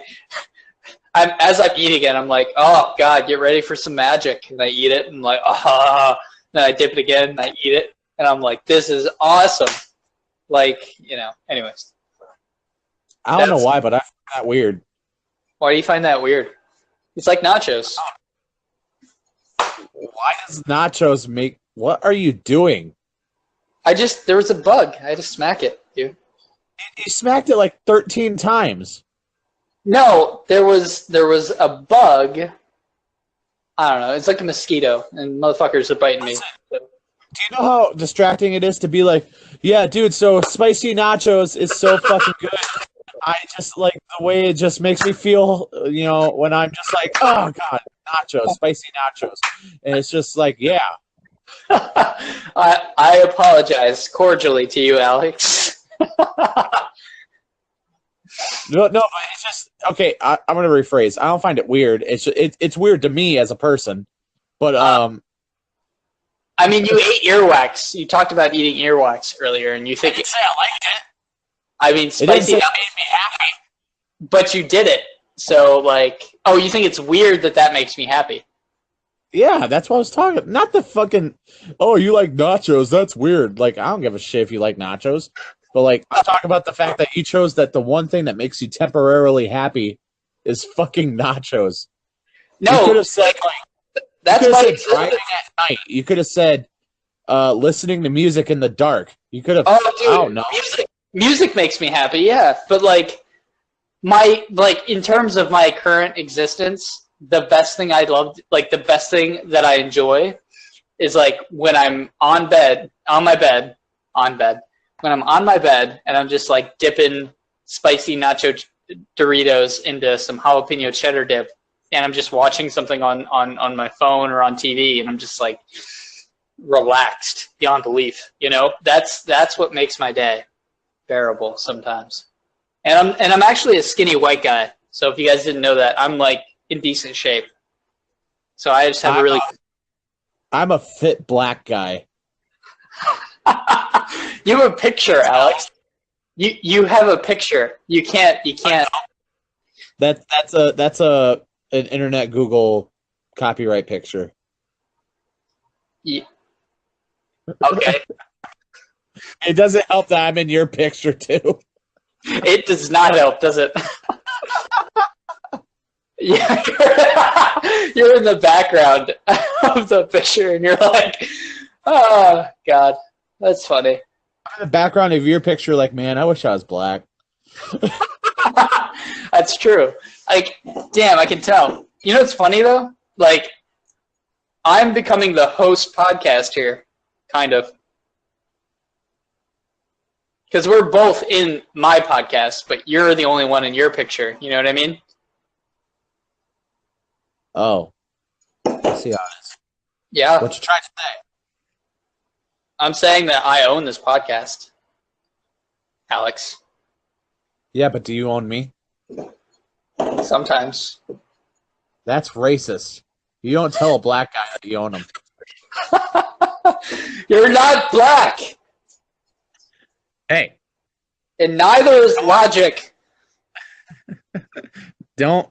as I'm eating it, I'm like, oh God, get ready for some magic. And I eat it, and I'm like, ah. Then I dip it again, and I eat it, and I'm like, this is awesome. Like, anyways. I don't know why, but I find that weird. Why do you find that weird? It's like nachos. Why does nachos make... What are you doing? There was a bug. I had to smack it, dude. You smacked it like 13 times. No, there was a bug. I don't know. It's like a mosquito, and motherfuckers are biting me. Do you know how distracting it is to be like, yeah, dude, so spicy nachos is so fucking good. I just like the way it just makes me feel, when I'm just like, oh, God, nachos, spicy nachos. And it's just like, yeah. I apologize cordially to you, Alex. No, but it's just, okay, I'm going to rephrase. I don't find it weird. It's weird to me as a person. But, I mean, you ate earwax. You talked about eating earwax earlier, and you think... I didn't say I liked it. I mean, spicy... It made me happy. But you did it. So, like... Oh, you think it's weird that makes me happy? Yeah, that's what I was talking... Not the fucking... Oh, you like nachos. That's weird. Like, I don't give a shit if you like nachos. But, like, I'm talking about the fact that you chose that the one thing that makes you temporarily happy is fucking nachos. No. You could have said, like... That's why driving at night. You could have said listening to music in the dark. You could have... Oh, dude, I don't know. Music makes me happy, yeah. But, like, in terms of my current existence, the best thing the best thing that I enjoy is, like, when I'm on my bed, when I'm on my bed and I'm just, like, dipping spicy nacho Doritos into some jalapeno cheddar dip, and I'm just watching something on my phone or on TV, and I'm just, like, relaxed beyond belief. That's what makes my day bearable sometimes. And I'm actually a skinny white guy. So if you guys didn't know that, I'm, like, in decent shape. So I just have I'm a fit black guy. You have a picture, Alex. You have a picture. You can't. That's an internet Google copyright picture. Yeah. Okay. It doesn't help that I'm in your picture too. It does not help, does it? Yeah, you're in the background of the picture, and you're like, oh, God, that's funny. I'm in the background of your picture, like, man, I wish I was black. That's true. Like, damn, I can tell. You know what's funny, though? Like, I'm becoming the host podcast here, kind of. Because we're both in my podcast, but you're the only one in your picture. You know what I mean? Oh. I see how it is. Yeah. What you trying to say? I'm saying that I own this podcast, Alex. Yeah, but do you own me? Sometimes. That's racist. You don't tell a black guy that you own him. You're not black. Hey. And neither is logic. Don't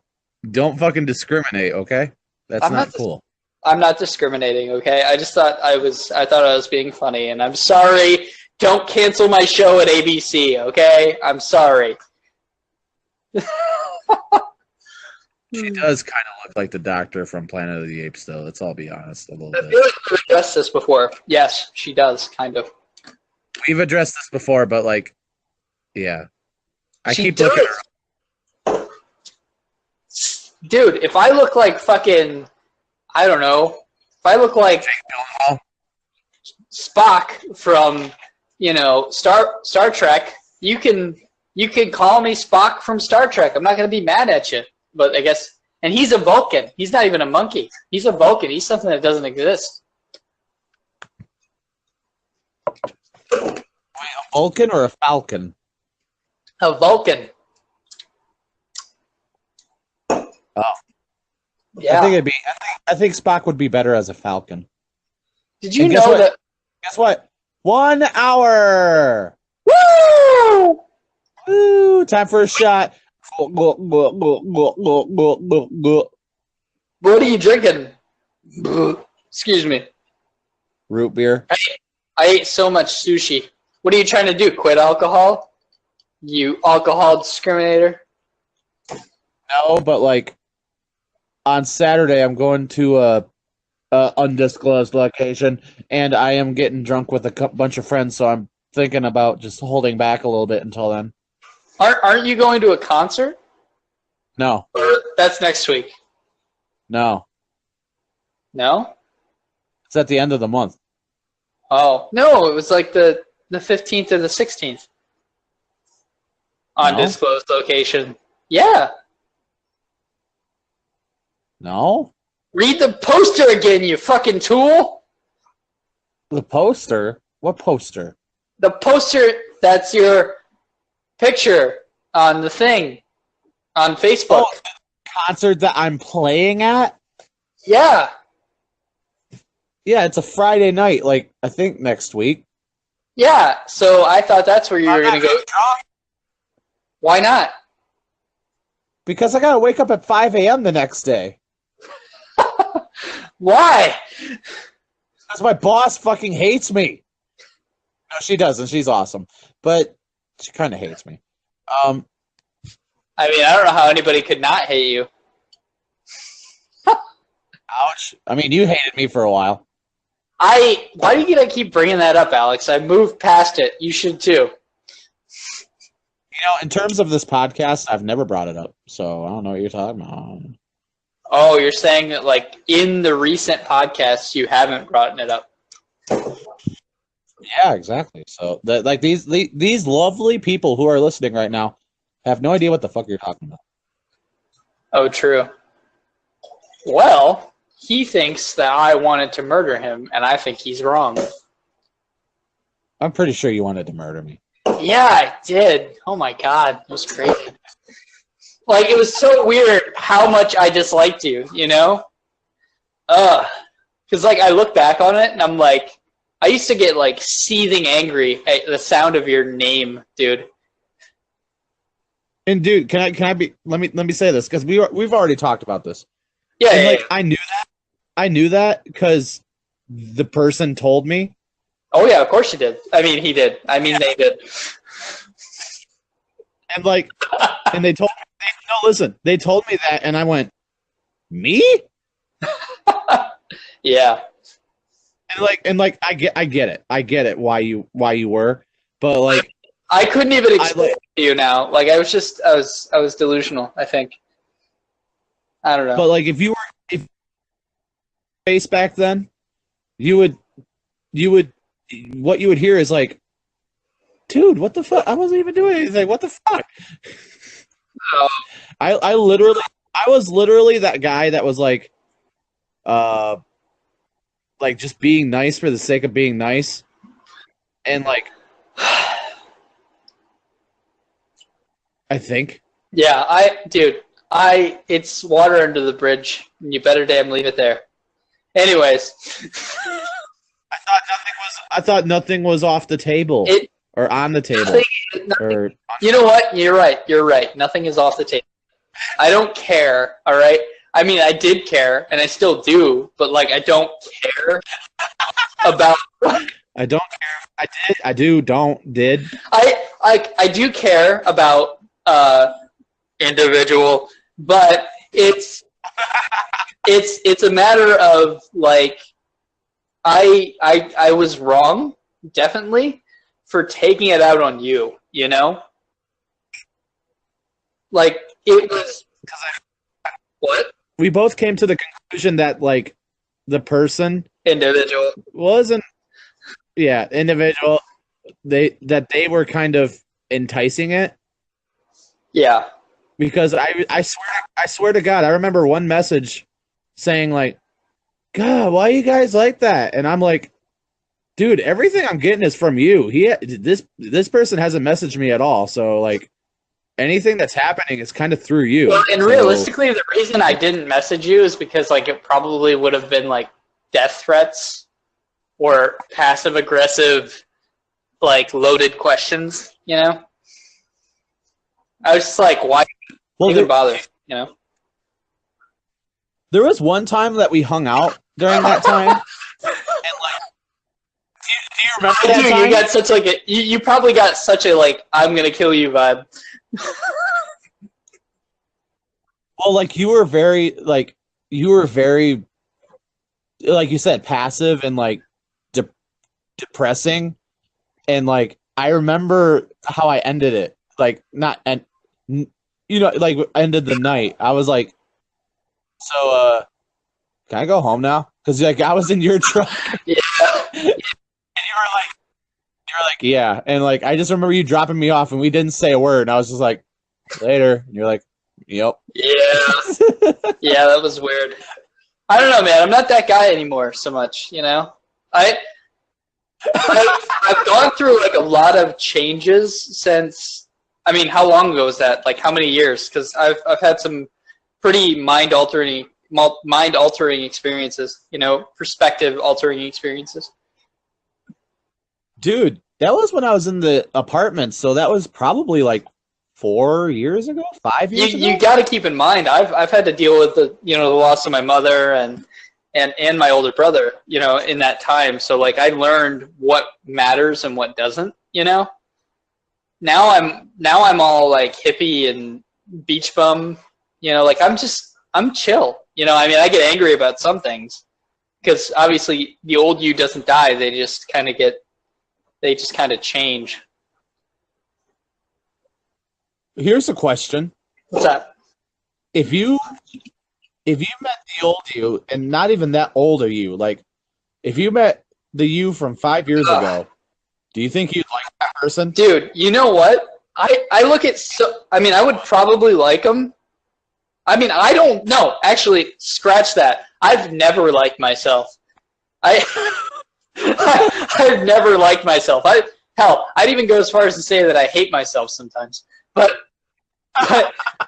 fucking discriminate, okay? That's not cool. I'm not discriminating, okay? I just thought I thought I was being funny, and I'm sorry. Don't cancel my show at ABC, okay? I'm sorry. She does kind of look like the doctor from Planet of the Apes, though. Let's all be honest a little bit. I feel like we've addressed this before. Yes, she does, kind of. We've addressed this before, but, like, yeah. I keep looking at her. Dude, if I look like fucking, I don't know, if I look like Spock from, Star Trek, you can call me Spock from Star Trek. I'm not going to be mad at you. But I guess, and he's a Vulcan. He's not even a monkey. He's a Vulcan. He's something that doesn't exist. Wait, a Vulcan or a Falcon? A Vulcan. Oh. Yeah. I think Spock would be better as a Falcon. Did you know that? Guess what? 1 hour. Woo! Woo! Time for a shot. What are you drinking? Excuse me. Root beer. I ate so much sushi. What are you trying to do? Quit alcohol? You alcohol discriminator? No, but like on Saturday, I'm going to a undisclosed location, and I am getting drunk with a bunch of friends. So I'm thinking about just holding back a little bit until then. Aren't you going to a concert? No, Or that's next week. no, No? it's at the end of the month. Oh no! It was like the 15th or the 16th. Undisclosed location. Yeah. No, Read the poster again, you fucking tool. the poster. What poster? The poster that's your picture on the thing on Facebook. Oh, concert that I'm playing at. Yeah. Yeah, it's a Friday night. Like I think next week. Yeah. So I thought that's where you were gonna go. Why not? Because I gotta wake up at 5 a.m. the next day. Why? Because my boss fucking hates me. No, she doesn't. She's awesome, but she kind of hates me. I mean, I don't know how anybody could not hate you. Ouch. I mean, you hated me for a while. Why do you gotta keep bringing that up, Alex? I moved past it. You should too. You know, in terms of this podcast, I've never brought it up, so I don't know what you're talking about. Oh, you're saying that like in the recent podcasts you haven't brought it up. Yeah, exactly. So, like these lovely people who are listening right now have no idea what the fuck you're talking about. Oh, true. Well, he thinks that I wanted to murder him, and I think he's wrong. I'm pretty sure you wanted to murder me. Yeah, I did. Oh my god, it was crazy. Like, it was so weird how much I disliked you, you know? Because, like, I look back on it, and I'm like, I used to get, like, seething angry at the sound of your name, dude. And dude, can I be? Let me say this because we've already talked about this. Yeah, And, yeah, like yeah. I knew that because the person told me. Oh, yeah, of course you did. I mean, he did. I mean, they did. And like, and they told me, no, listen, they told me that, and I went, me? Yeah. And like, I get it, why you were, but like, I couldn't even explain it to you now. Like, I was delusional, I think. I don't know. but like, if face back then, you would, what you would hear is like, dude, what the fuck? I wasn't even doing anything. What the fuck? I was literally that guy that was like just being nice for the sake of being nice, and like, I think. Yeah, it's water under the bridge. You better damn leave it there. Anyways. I thought nothing was off the table or on the table. Or you know what? You're right. Nothing is off the table. I don't care, all right? I mean, I did care, and I still do, but, like, I don't care about... I don't care. I did. I do care about individual, but it's a matter of, like, I was wrong, definitely, for taking it out on you, you know? Like, it was... What? We both came to the conclusion that, like, the person... Individual. Wasn't... Yeah, individual. They were kind of enticing it. Yeah. Because I swear to God, I remember one message saying, like, God, why are you guys like that? And I'm like, dude, everything I'm getting is from you. This person hasn't messaged me at all. So, like, anything that's happening is kind of through you. Well, and realistically, the reason I didn't message you is because, like, it probably would have been, like, death threats. or passive aggressive, like loaded questions. You know, I was just like, why even bother? You know. There was one time that we hung out during that time, and like, do you remember that Dude, time? you got such like a you probably got such a like I'm gonna kill you vibe. Well, like you were very like you said, passive and like depressing, and like I remember how I ended it, like not and like ended the night. I was like, so can I go home now? Because like I was in your truck. Yeah. And you were like, yeah, and like I just remember you dropping me off, and we didn't say a word, and I was just like, later, and you're like, yep. Yeah. Yeah, that was weird. I don't know, man. I'm not that guy anymore so much, you know? I've gone through like a lot of changes since, I mean, how long ago was that? Like how many years? Because I've had some pretty mind-altering experiences, you know, perspective-altering experiences. Dude, that was when I was in the apartment, so that was probably like 4 years ago, 5 years ago. You got to keep in mind, I've had to deal with the loss of my mother and my older brother, you know, in that time. So like I learned what matters and what doesn't, you know. Now I'm all like hippie and beach bum, you know, like I'm chill, you know. I mean, I get angry about some things because obviously the old you doesn't die. They just kind of change. Here's a question. What's that? If you met the old you, and not even that old of you, like if you met the you from 5 years ago, do you think you'd like that person? Dude, you know what? I look at I mean, I would probably like them. I mean, I don't know. Actually, scratch that. I've never liked myself. I've never liked myself. I'd even go as far as to say that I hate myself sometimes. But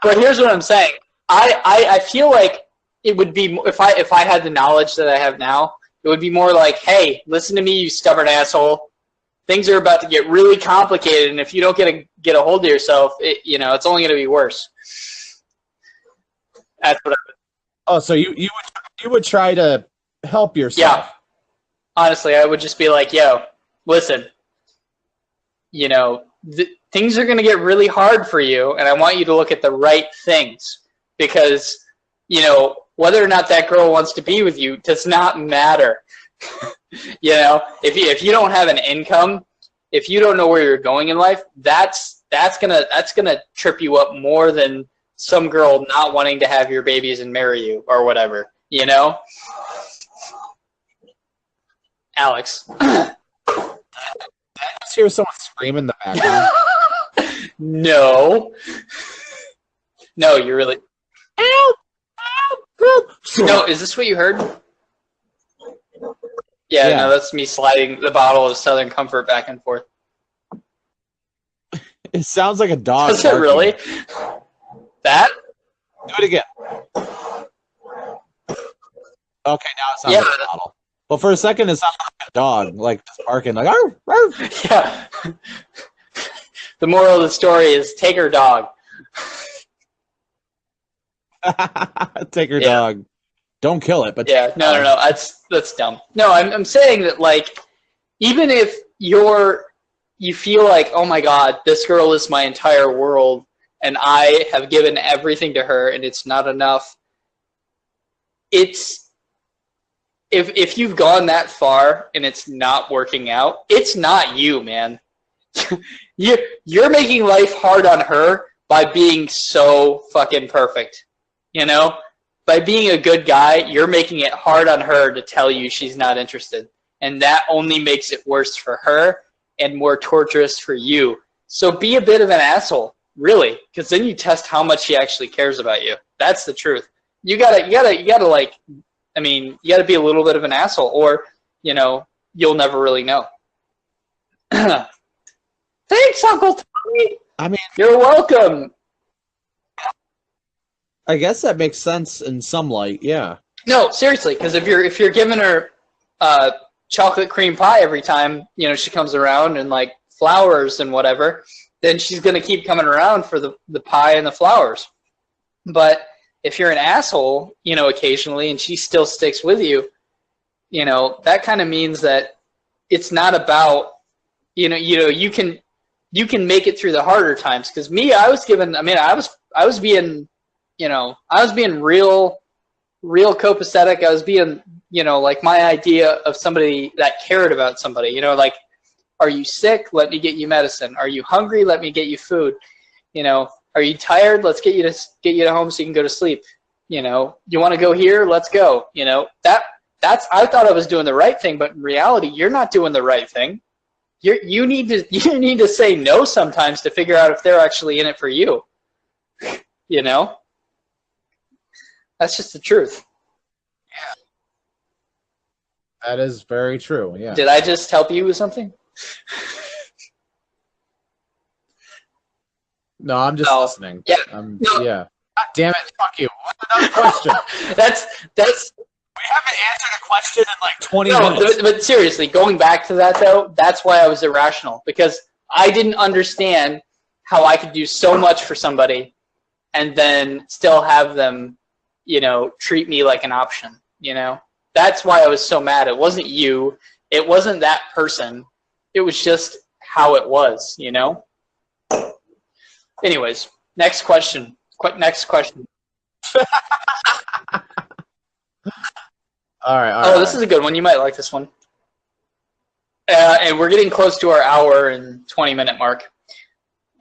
here's what I'm saying. I feel like it would be, if I had the knowledge that I have now, it would be more like, hey, listen to me, you stubborn asshole. Things are about to get really complicated, and if you don't get a hold of yourself, it's only going to be worse. That's what I would. Oh, so you would try to help yourself. Yeah. Honestly, I would just be like, yo, listen, you know, things are going to get really hard for you, and I want you to look at the right things, because, you know, whether or not that girl wants to be with you does not matter. You know, if you don't have an income, if you don't know where you're going in life, that's gonna trip you up more than some girl not wanting to have your babies and marry you or whatever. You know, Alex. I just hear someone scream in the background. No, you're really. Help! No, is this what you heard? Yeah, no, that's me sliding the bottle of Southern Comfort back and forth. It sounds like a dog. Does it really? That? Do it again. Okay, now it sounds like a bottle. Well, for a second, it sounded like a dog, like just barking, like arf, arf. Yeah. The moral of the story is take her dog. Take her dog. Don't kill it, but yeah, no, that's dumb. No, I'm saying that, like, even if you feel like, oh my God, this girl is my entire world, and I have given everything to her, and it's not enough. It's if you've gone that far and it's not working out, it's not you, man. You're making life hard on her by being so fucking perfect, you know. By being a good guy, you're making it hard on her to tell you she's not interested. And that only makes it worse for her and more torturous for you. So be a bit of an asshole, really, because then you test how much she actually cares about you. That's the truth. You gotta like, I mean, you gotta be a little bit of an asshole, or, you know, you'll never really know. Thanks, Uncle Tommy. I mean, you're welcome. I guess that makes sense in some light, yeah. No, seriously, because if you're giving her chocolate cream pie every time, you know, she comes around, and like flowers and whatever, then she's going to keep coming around for the pie and the flowers. But if you're an asshole, you know, occasionally, and she still sticks with you, you know, that kind of means that it's not about, you know, you can make it through the harder times. Because me, I was being, you know, I was being real copacetic. I was being, you know, like my idea of somebody that cared about somebody, you know, like, are you sick? Let me get you medicine. Are you hungry? Let me get you food. You know, are you tired? Let's get you to home so you can go to sleep. You know, you want to go here? Let's go. You know, that's I thought I was doing the right thing, but in reality, you're not doing the right thing. You need to say no sometimes to figure out if they're actually in it for you. You know, that's just the truth. That is very true. Yeah. Did I just help you with something? No, I'm just listening. Yeah. No. Yeah. God damn it! Fuck you. What's another question? that's. We haven't answered a question in like 20 minutes. But seriously, going back to that though, that's why I was irrational, because I didn't understand how I could do so much for somebody and then still have them, you know, treat me like an option. You know, that's why I was so mad. It wasn't you. It wasn't that person. It was just how it was. You know. Anyways, next question. Next question. All right. This is a good one. You might like this one. And we're getting close to our hour and 20-minute mark.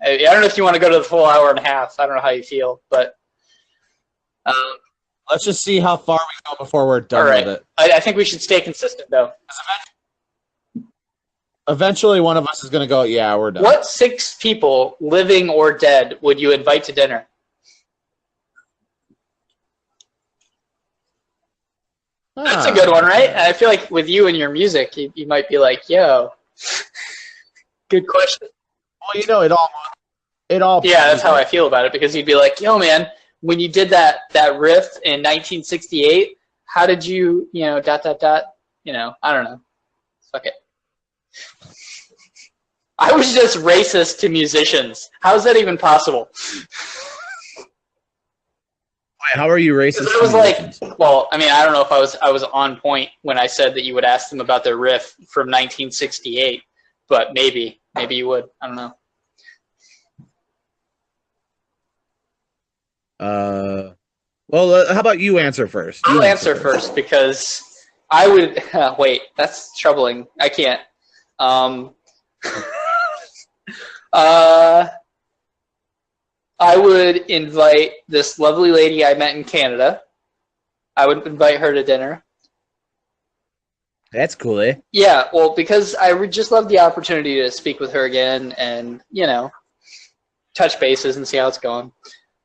I don't know if you want to go to the full hour and a half. I don't know how you feel, but let's just see how far we go before we're done with it. I think we should stay consistent, though. Eventually, one of us is going to go, yeah, we're done. What 6 people, living or dead, would you invite to dinner? That's a good one, right? I feel like with you and your music, you might be like, yo, good question. Well, you know, it all. Yeah, that's how I feel about it, because you'd be like, yo, man, when you did that riff in 1968, how did you, you know, ... You know, I don't know. Fuck it. I was just racist to musicians. How is that even possible? How are you racist? I was like, well, I mean, I don't know if I was on point when I said that you would ask them about their riff from 1968, but maybe you would. I don't know. Well, how about you answer first? I'll answer first because I would. Wait, that's troubling. I can't. I would invite this lovely lady I met in Canada. I would invite her to dinner. That's cool, eh? Yeah, well, because I would just love the opportunity to speak with her again and, you know, touch bases and see how it's going.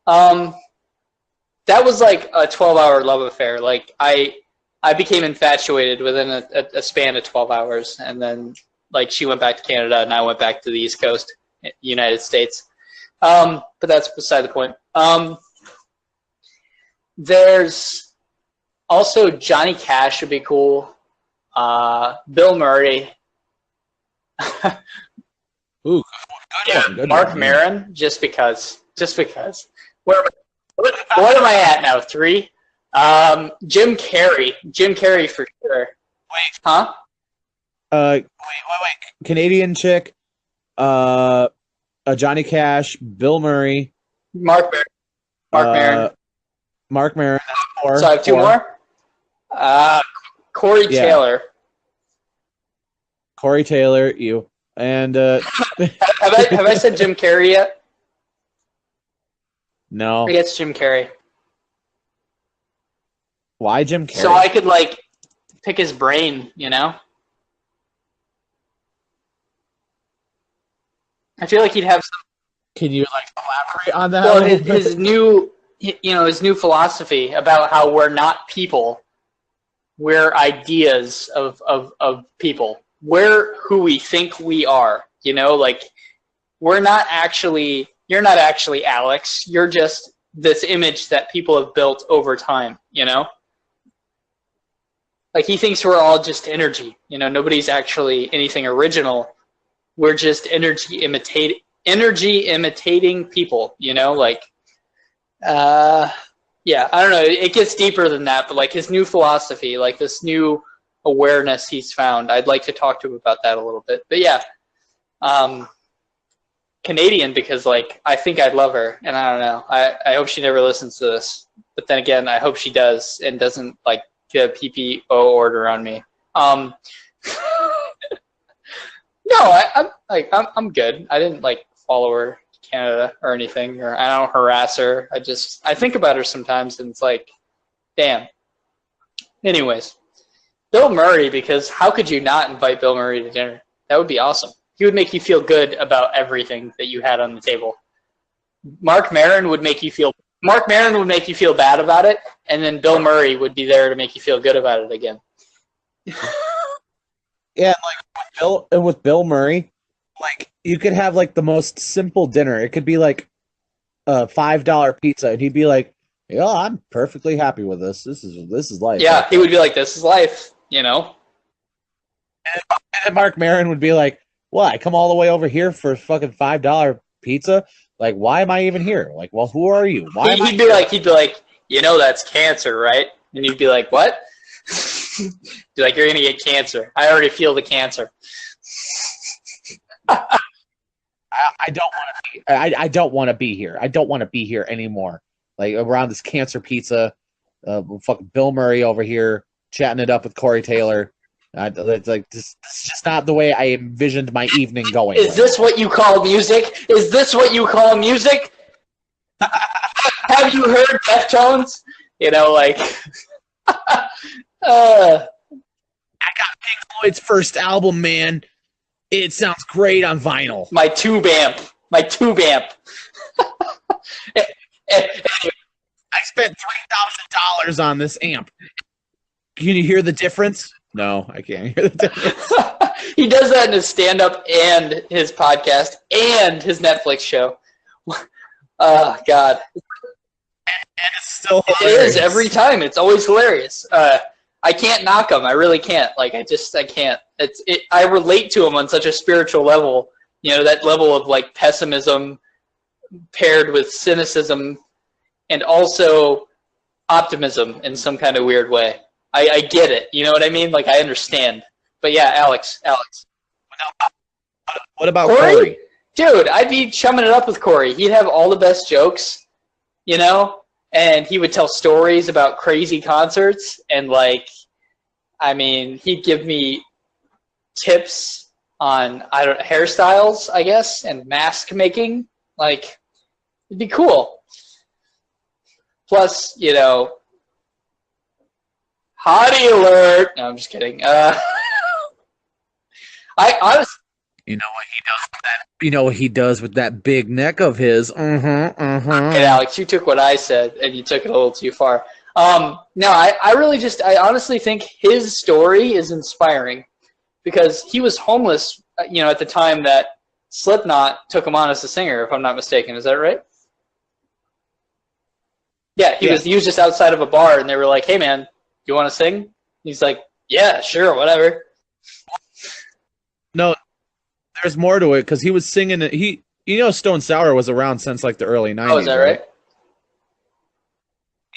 That was like a 12-hour love affair. Like, I became infatuated within a span of 12 hours, and then, like, she went back to Canada and I went back to the East Coast, United States. But that's beside the point. There's also Johnny Cash would be cool. Bill Murray. Ooh, good Mark Maron, just because. What am I at now? 3? Jim Carrey for sure. Wait. Huh? Wait. Canadian chick. Johnny Cash, Bill Murray, Mark Maron. Mark Maron. So I have 2 more. Corey Taylor. Corey Taylor, you. And have I said Jim Carrey yet? No. I guess Jim Carrey. Why Jim Carrey? So I could like pick his brain, you know? I feel like he'd have some. Can you like elaborate on that? Well, his new philosophy about how we're not people, we're ideas of people. We're who we think we are. You know, like you're not actually Alex. You're just this image that people have built over time. You know, Like he thinks we're all just energy. You know, nobody's actually anything original. We're just energy imitating people. You know, like yeah, I don't know. It gets deeper than that, but like his new philosophy, like this new awareness he's found, I'd like to talk to him about that a little bit. But yeah, Canadian because like I think I'd love her, and I don't know. I hope she never listens to this, but then again, I hope she does and doesn't like get a PPO order on me. No, I'm good. I didn't like follow her to Canada or anything, or I don't harass her. I think about her sometimes, and it's like, damn. Anyways, Bill Murray, because how could you not invite Bill Murray to dinner? That would be awesome. He would make you feel good about everything that you had on the table. Mark Maron would make you feel bad about it, and then Bill Murray would be there to make you feel good about it again. Yeah, like with Bill Murray, like you could have like the most simple dinner. It could be like a $5 pizza, and he'd be like, "Yeah, I'm perfectly happy with this. This is life." Yeah, he would be like, "This is life," you know. And Mark Maron would be like, "What? I come all the way over here for fucking $5 pizza? Like, why am I even here? Like, well, who are you? Why?" He'd be like, "You know that's cancer, right?" And you'd be like, "What?" Be like, "You're gonna get cancer. I already feel the cancer." I don't want to be here. I don't want to be here anymore. Like around this cancer pizza, fucking Bill Murray over here chatting it up with Corey Taylor. It's like this is just not the way I envisioned my evening going. Is this what you call music? Is this what you call music? Have you heard Deftones? You know, like. I got Pink Floyd's first album, man. It sounds great on vinyl. My tube amp. I spent $3,000 on this amp. Can you hear the difference? No, I can't hear the difference. He does that in his stand-up and his podcast and his Netflix show. Oh, God. And it's still It is hilarious. every time. It's always hilarious. I can't knock him. I really can't. Like I can't. I relate to him on such a spiritual level. You know, that level of like pessimism paired with cynicism and also optimism in some kind of weird way. I get it. You know what I mean? Like I understand. But yeah, Alex. What about Corey? Dude, I'd be chumming it up with Corey. He'd have all the best jokes, you know? And he would tell stories about crazy concerts, and like, I mean, he'd give me tips on hairstyles, I guess, and mask making. Like, it'd be cool. Plus, you know, hottie alert. No, I'm just kidding. I honestly. You know what he does with that? You know what he does with that big neck of his? Hey, Alex, you took what I said and you took it a little too far. No, I honestly think his story is inspiring because he was homeless, you know, at the time that Slipknot took him on as a singer, if I'm not mistaken. Is that right? Yeah, he was just outside of a bar and they were like, "Hey, man, you want to sing?" He's like, "Yeah, sure, whatever." No. There's more to it because he was singing it. You know, Stone Sour was around since like the early 90s. Oh, is that right?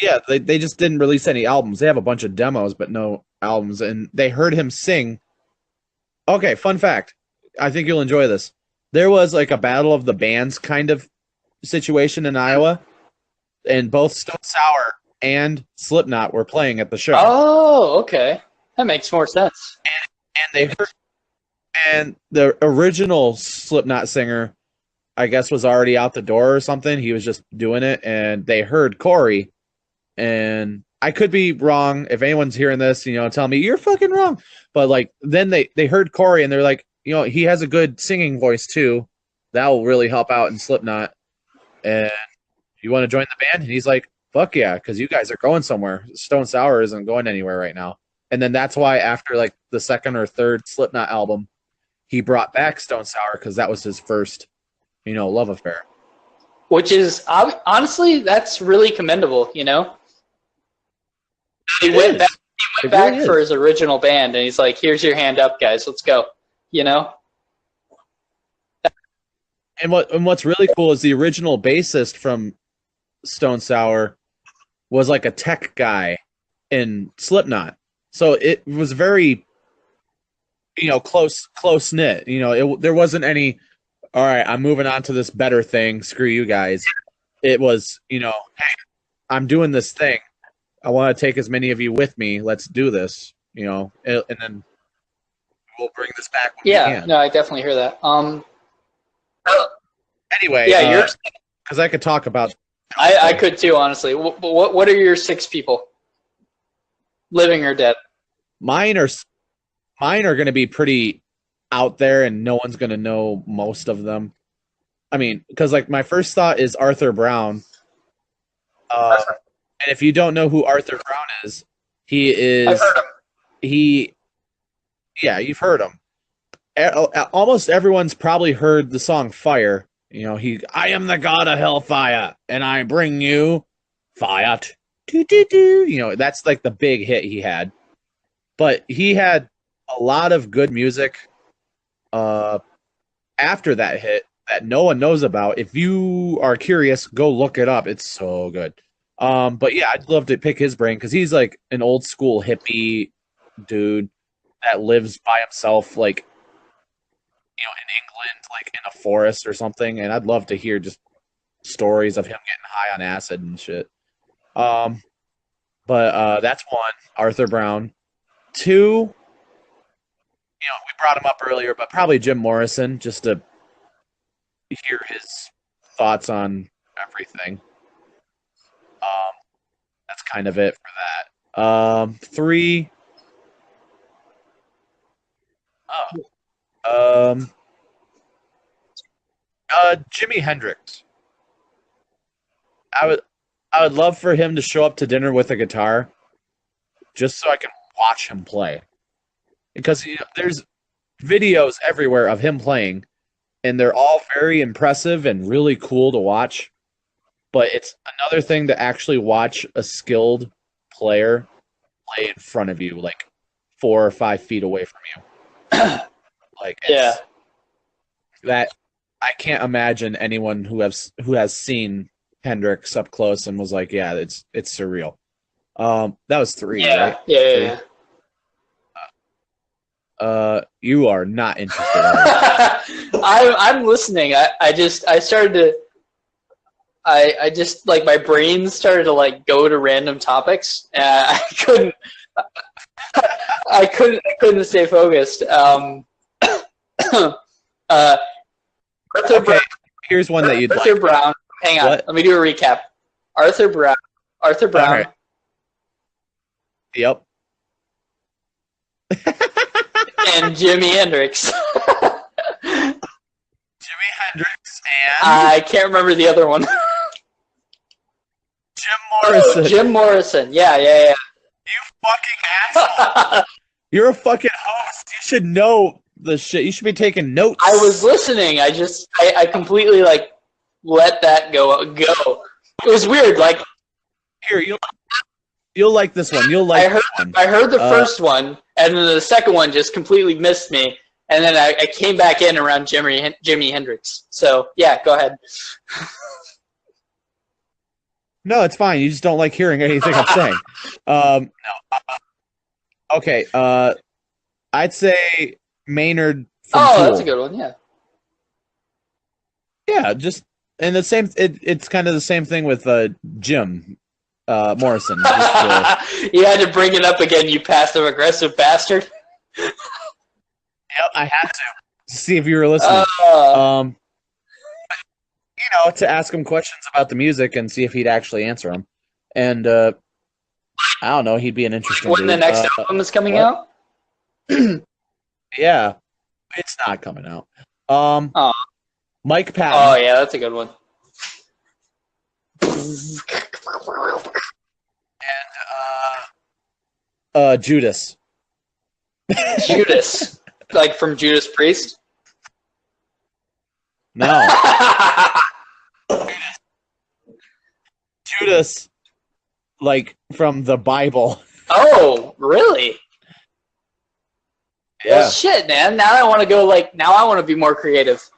Yeah, they just didn't release any albums. They have a bunch of demos, but no albums. And they heard him sing. Okay, fun fact. I think you'll enjoy this. There was like a battle of the bands kind of situation in Iowa, and both Stone Sour and Slipknot were playing at the show. Oh, okay. That makes more sense. And they heard. And the original Slipknot singer, I guess, was already out the door or something. He was just doing it, and they heard Corey. And I could be wrong. If anyone's hearing this, you know, tell me you're fucking wrong. But like, then they heard Corey, and they're like, you know, he has a good singing voice too. That will really help out in Slipknot. And you want to join the band? And he's like, fuck yeah, because you guys are going somewhere. Stone Sour isn't going anywhere right now. And then that's why after like the second or third Slipknot album, he brought back Stone Sour because that was his first, you know, love affair. Which is, honestly, that's really commendable, you know? He went went back for his original band, and he's like, "Here's your hand up, guys. Let's go." You know. And what's really cool is the original bassist from Stone Sour was like a tech guy in Slipknot, so it was very, close knit. There wasn't any. All right, I'm moving on to this better thing. Screw you guys. It was, hey, I'm doing this thing. I want to take as many of you with me. Let's do this. And then we'll bring this back when we can. No, I definitely hear that. Anyway, yeah, because I could talk about. I could too, honestly. What are your 6 people, living or dead? Mine are going to be pretty out there, and no one's going to know most of them. I mean, because like my first thought is Arthur Brown. And if you don't know who Arthur Brown is, he is. I've heard him. You've heard him. Almost everyone's probably heard the song "Fire." I am the god of hellfire, and I bring you fire. That's like the big hit he had. But he had a lot of good music after that hit that no one knows about. If you are curious, go look it up. It's so good. But yeah, I'd love to pick his brain because he's like an old school hippie dude that lives by himself, like in England, like in a forest or something. And I'd love to hear just stories of him getting high on acid and shit. But that's one, Arthur Brown. 2, we brought him up earlier, but probably Jim Morrison, just to hear his thoughts on everything. That's kind of it for that. 3. Jimi Hendrix. I would love for him to show up to dinner with a guitar, just so I can watch him play. Because there's videos everywhere of him playing, and they're all very impressive and really cool to watch. But it's another thing to actually watch a skilled player play in front of you, like 4 or 5 feet away from you. That I can't imagine anyone who has seen Hendrix up close and was like, yeah, it's surreal. That was 3, right? Yeah. You are not interested. I'm listening. I just like my brain started to like go to random topics. I couldn't stay focused. Arthur Brown. Here's one that you'd Arthur like. Brown. Hang on. What? Let me do a recap. Arthur Brown. Right. Yep. And Jimi Hendrix. Jimi Hendrix and I can't remember the other one. Jim Morrison. Jim Morrison. Yeah. You fucking asshole. You're a fucking host. You should know the shit. You should be taking notes. I was listening. I completely like let that go. It was weird. Like here, you'll like this one. You'll like this one. I heard the first one, and then the second one just completely missed me. And then I came back in around Jimi Hendrix. So yeah, go ahead. No, it's fine. You just don't like hearing anything I'm saying. No. Okay. I'd say Maynard. From Tool. That's a good one. Yeah. Yeah, just and the same. It's kind of the same thing with Jim Morrison. You had to bring it up again, you passive aggressive bastard. Yep, I had to see if you were listening. To ask him questions about the music and see if he'd actually answer them. And I don't know, he'd be an interesting. When the next album is coming out? Yeah, it's not coming out. Mike Patton. Oh yeah, that's a good one. And Judas. Judas, like from Judas Priest. No. Judas, like from the Bible. Oh, really? Yeah. Well, shit, man. Now I want to go. Now I want to be more creative.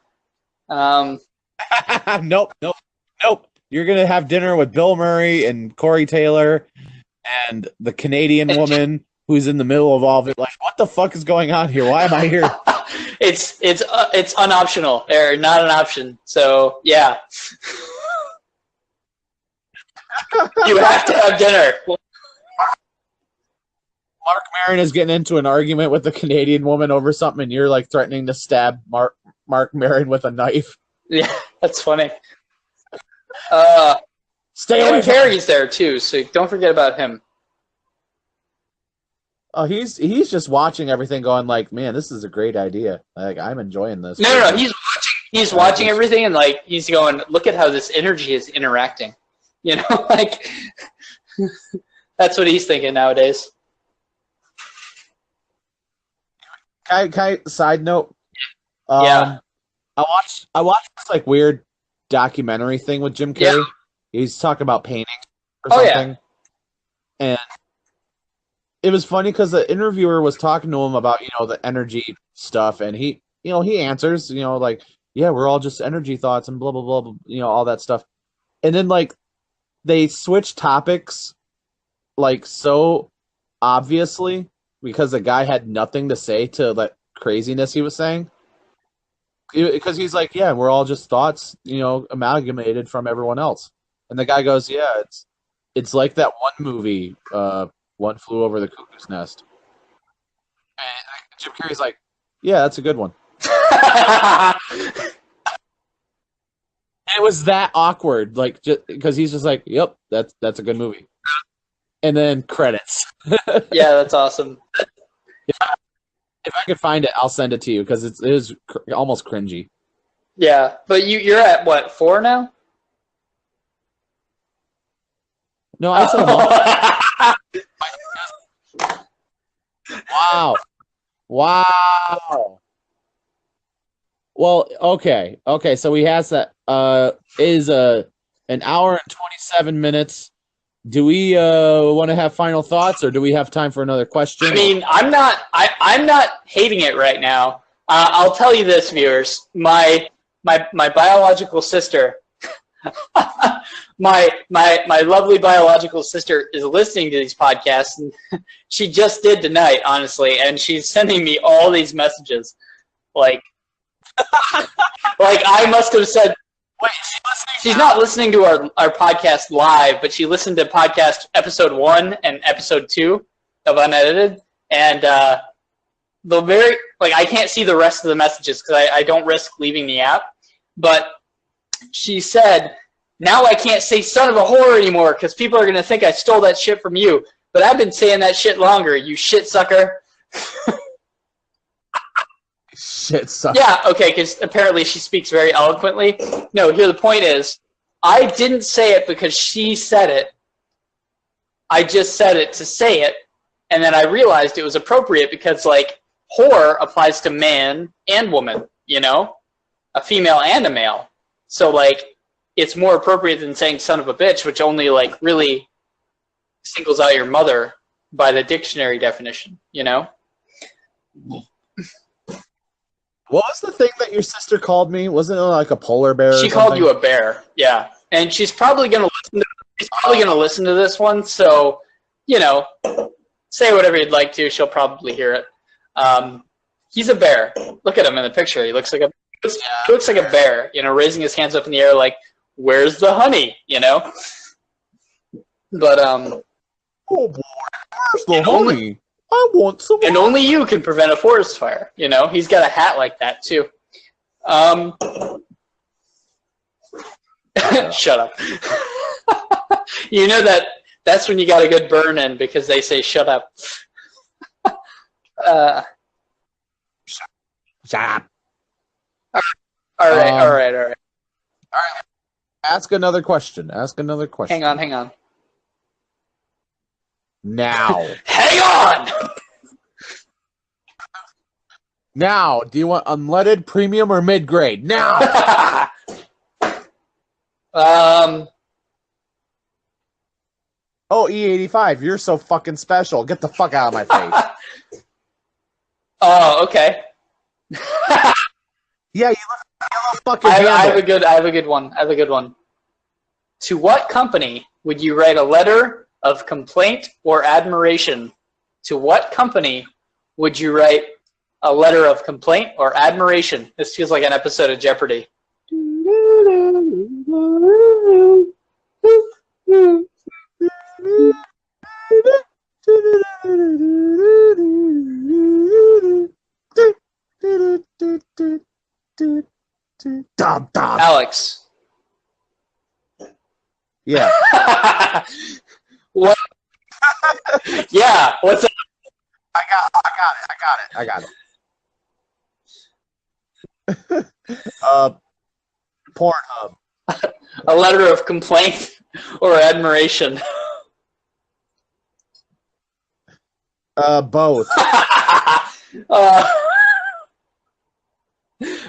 Nope. You're gonna have dinner with Bill Murray and Corey Taylor and the Canadian woman who's in the middle of all of it. Like, what the fuck is going on here? Why am I here? It's unoptional or not an option. So yeah, you have to have dinner. Mark Maron is getting into an argument with the Canadian woman over something, and you're like threatening to stab Mark Maron with a knife. Yeah, that's funny. Stay away. Jim Carrey's there too, so don't forget about him. Oh, he's just watching everything, going like, "Man, this is a great idea. Like, I'm enjoying this." No, he's watching everything, and like he's going, "Look at how this energy is interacting." You know, like that's what he's thinking nowadays. Side note. Yeah. I watched this like weird documentary thing with Jim Carrey. Yeah. He's talking about painting or something. Yeah. And it was funny because the interviewer was talking to him about, the energy stuff, and he answers, like, yeah, we're all just energy thoughts and blah, blah, blah, blah, all that stuff. And then like they switch topics like so obviously because the guy had nothing to say to that craziness he was saying. Because he's like, yeah, we're all just thoughts, amalgamated from everyone else. And the guy goes, yeah, it's like that one movie, One Flew Over the Cuckoo's Nest. And Jim Carrey's like, yeah, that's a good one. It was that awkward, like, just because he's just like, yep, that's a good movie. And then credits. Yeah, that's awesome. If I could find it, I'll send it to you because it is almost cringy. Yeah, but you're at what, 4 now? No, I said Wow. Well, okay. So he has that. Is an hour and 27 minutes. Do we want to have final thoughts, or do we have time for another question? I mean, I'm not hating it right now. I'll tell you this, viewers. My biological sister, my lovely biological sister is listening to these podcasts, and she just did tonight, honestly, and she's sending me all these messages, like I must have said. Wait, she's not listening to our podcast live, but she listened to podcast episode 1 and episode 2 of Unedited, and I can't see the rest of the messages because I don't risk leaving the app. But she said, now I can't say son of a whore anymore because people are going to think I stole that shit from you. But I've been saying that shit longer, you shit sucker. Shit sucker. Yeah, okay, because apparently she speaks very eloquently. No, here the point is, I didn't say it because she said it. I just said it to say it, and then I realized it was appropriate because, like, whore applies to man and woman, a female and a male. So, like, it's more appropriate than saying son of a bitch, which only, like, really singles out your mother by the dictionary definition, What was the thing that your sister called me? Wasn't it like a polar bear? She called you a bear, yeah. And she's probably gonna listen to this one, so say whatever you'd like to. She'll probably hear it. He's a bear. Look at him in the picture. He looks like a bear, raising his hands up in the air like, "Where's the honey?" But oh boy, where's the honey? I want some. And only you can prevent a forest fire. He's got a hat like that too. Shut up. That's when you got a good burn in because they say shut up. Shut up. All right. Ask another question. Hang on. Now. Hang on! Now, do you want unleaded, premium, or mid-grade? Now! Oh, E85, you're so fucking special. Get the fuck out of my face. Oh, okay. Yeah, you little fucking I have handle. a good one. To what company would you write a letter of complaint or admiration? To what company would you write a letter of complaint or admiration? This feels like an episode of Jeopardy. Alex. Yeah. What? Yeah. What's up? I got it. Pornhub. A letter of complaint or admiration? Both.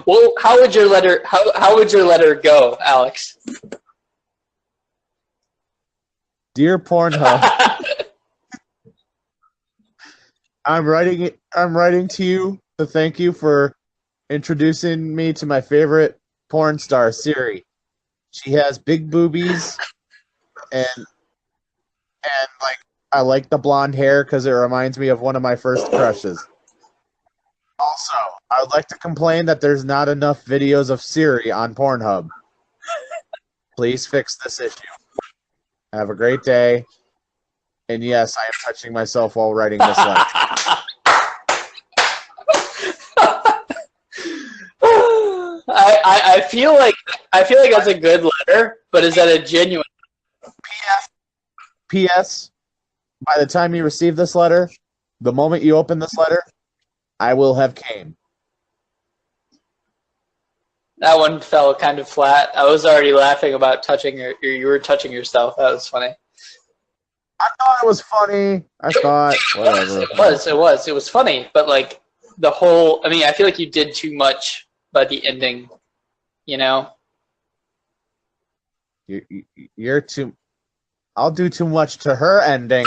Well, how would your letter go, Alex? Dear Pornhub, I'm writing to you to thank you for introducing me to my favorite porn star, Siri. She has big boobies and like I like the blonde hair because it reminds me of one of my first crushes. Also, I would like to complain that there's not enough videos of Siri on Pornhub. Please fix this issue. Have a great day. And yes, I am touching myself while writing this letter. I feel like that's a good letter, but is that a genuine? P.S. By the time you receive this letter, the moment you open this letter, I will have came. That one fell kind of flat. I was already laughing about you were touching yourself. That was funny. I thought it was funny. I thought whatever. It was funny, but like the whole. I mean, I feel like you did too much by the ending. You know. You're too. I'll do too much to her ending.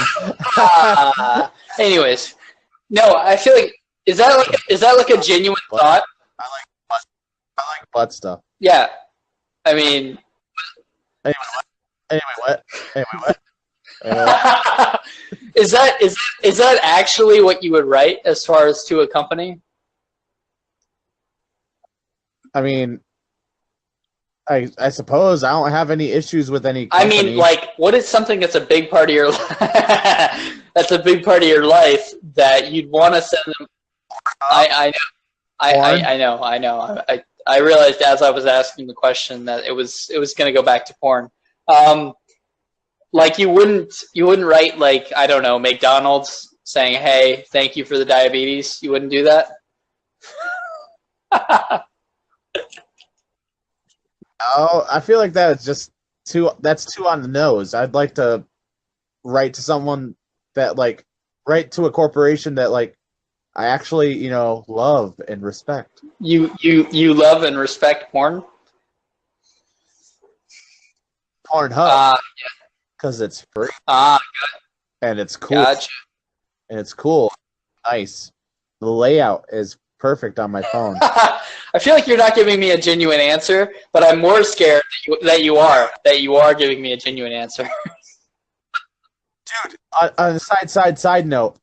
Anyways, no, I feel like is that like a genuine thought? I like butt stuff. Yeah, I mean. Anyway, what? Is that actually what you would write as far as to a company? I mean, I suppose I don't have any issues with any company. I mean, like, what is something that's a big part of your that's a big part of your life that you'd want to send them? I know. I realized as I was asking the question that it was going to go back to porn. Like you wouldn't write like, I don't know, McDonald's saying, "Hey, thank you for the diabetes." You wouldn't do that? Oh, I feel like that is just that's too on the nose. I'd like to write to someone that write to a corporation that I actually, love and respect. You love and respect porn? Pornhub. Because it's free. Good. And it's cool. Gotcha. And it's cool. Nice. The layout is perfect on my phone. I feel like you're not giving me a genuine answer, but I'm more scared that you are giving me a genuine answer. Dude, on a side note,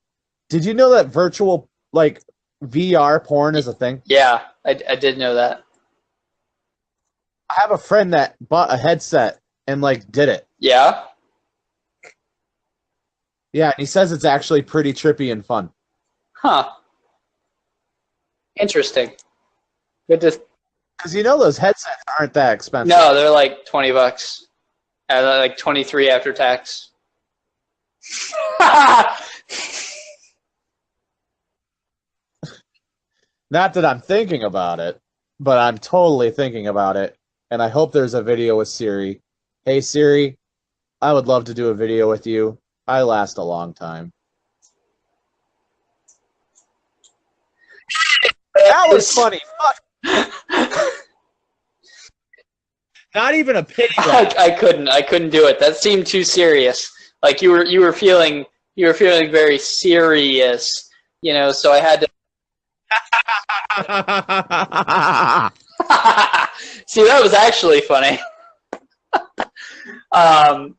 did you know that virtual VR porn is a thing? Yeah, I did know that. I have a friend that bought a headset and did it. Yeah? Yeah, and he says it's actually pretty trippy and fun. Huh. Interesting. Good to. Because those headsets aren't that expensive. No, they're like $20. They're like 23 after tax. Not that I'm thinking about it, but I'm totally thinking about it. And I hope there's a video with Siri. Hey, Siri, I would love to do a video with you. I last a long time. That was funny. Fuck. Not even a pity laugh. I couldn't do it. That seemed too serious. Like you were feeling very serious, so I had to. See, that was actually funny. No,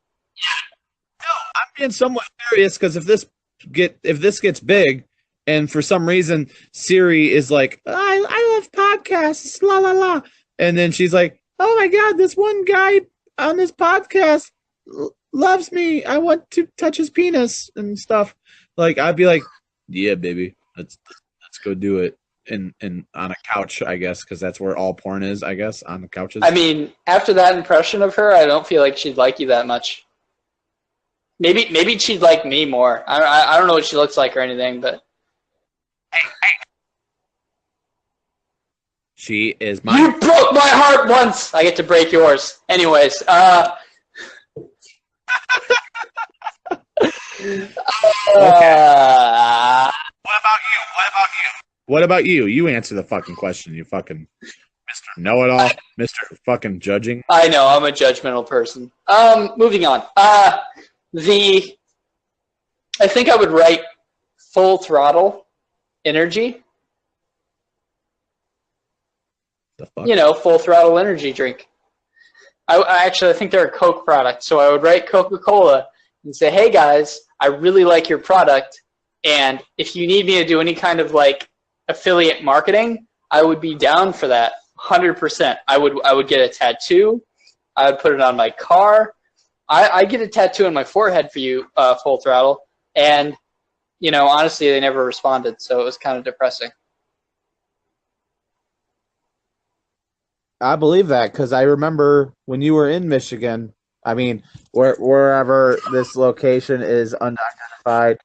I'm being somewhat serious because if this gets big, and for some reason Siri is like, I love podcasts, la la la, and then she's like, oh my god, this one guy on this podcast loves me. I want to touch his penis and stuff. Like I'd be like, yeah, baby, let's go do it. And on a couch, I guess, because that's where all porn is, I guess, on the couches. I mean, after that impression of her, I don't feel like she'd like you that much. Maybe she'd like me more. I don't know what she looks like or anything, but hey. She is my. You broke my heart once. I get to break yours. Anyways, Okay. What about you? You answer the fucking question, you fucking Mr. Know-it-all, Mr. fucking judging. I know, I'm a judgmental person. Moving on. I think I would write Full Throttle Energy. The fuck? Full Throttle Energy drink. I think they're a Coke product, so I would write Coca-Cola and say, hey guys, I really like your product, and if you need me to do any kind of like affiliate marketing, I would be down for that 100%. I would get a tattoo. I would put it on my car. I get a tattoo on my forehead for you, Full Throttle, and honestly, they never responded, so it was kind of depressing. I believe that because I remember when you were in Michigan. I mean, wherever this location is unidentified.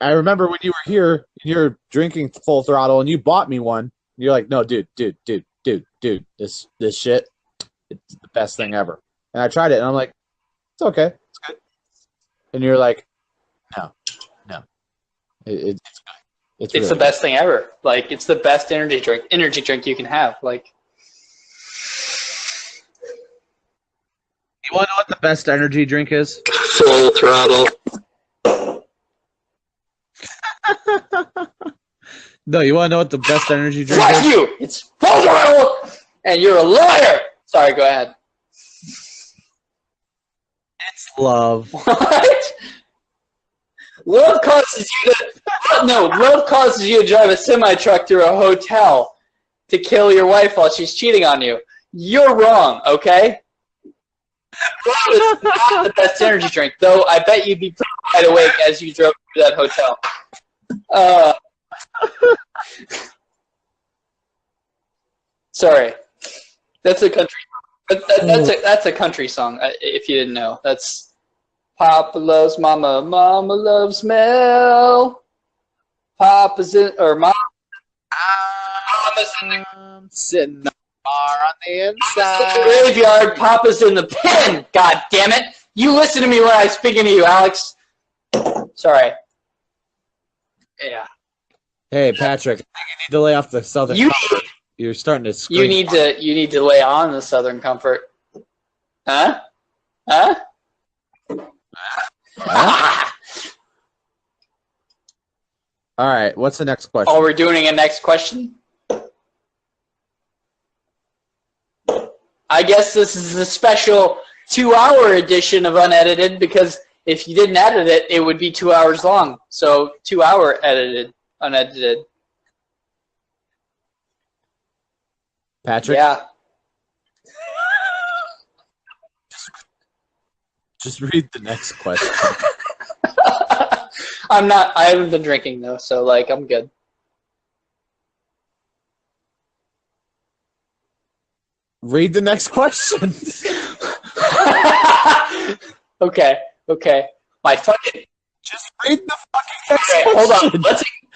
I remember when you were here, you're drinking Full Throttle, and you bought me one. And you're like, no, dude, this shit, it's the best thing ever. And I tried it, and I'm like, it's okay, it's good. And you're like, no, it's good. It's really the best thing ever. Like, it's the best energy drink you can have. Like, you want to know what the best energy drink is? Full Throttle. No, you want to know what the best energy drink Fuck is? you! It's Full Throttle, and you're a liar! Sorry, go ahead. It's love. What? Love causes you to drive a semi-truck through a hotel to kill your wife while she's cheating on you. You're wrong, okay? Love is not the best energy drink, though I bet you'd be pretty wide awake as you drove through that hotel. Sorry. That's a country. That's a country song. If you didn't know, that's Papa loves Mama, Mama loves Mel. Papa's in or Mama's in the Sitting on the inside. graveyard. Papa's in the pen. God damn it! You listen to me when I'm speaking to you, Alex. Sorry. Yeah. Hey, Patrick, I think you need to lay off the Southern Comfort. You're starting to scream. You need to lay on the Southern Comfort. Huh? Huh? All right, what's the next question? Oh, we're doing a next question? I guess this is a special 2-hour edition of Unedited because if you didn't edit it, it would be 2 hours long. So 2-hour unedited. Patrick? Yeah. Just read the next question. I haven't been drinking though, so like I'm good. Read the next question. Okay. My fucking Just read the fucking next okay, question. hold on.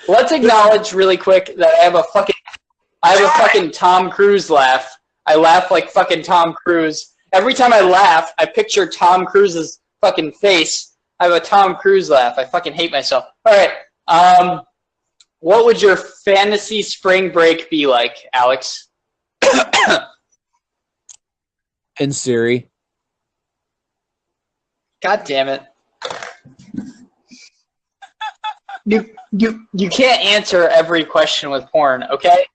Let's acknowledge really quick that I have a fucking Tom Cruise laugh. I laugh like fucking Tom Cruise. Every time I laugh, I picture Tom Cruise's fucking face. I have a Tom Cruise laugh. I fucking hate myself. All right. What would your fantasy spring break be like, Alex? And Siri. God damn it. You can't answer every question with porn, okay?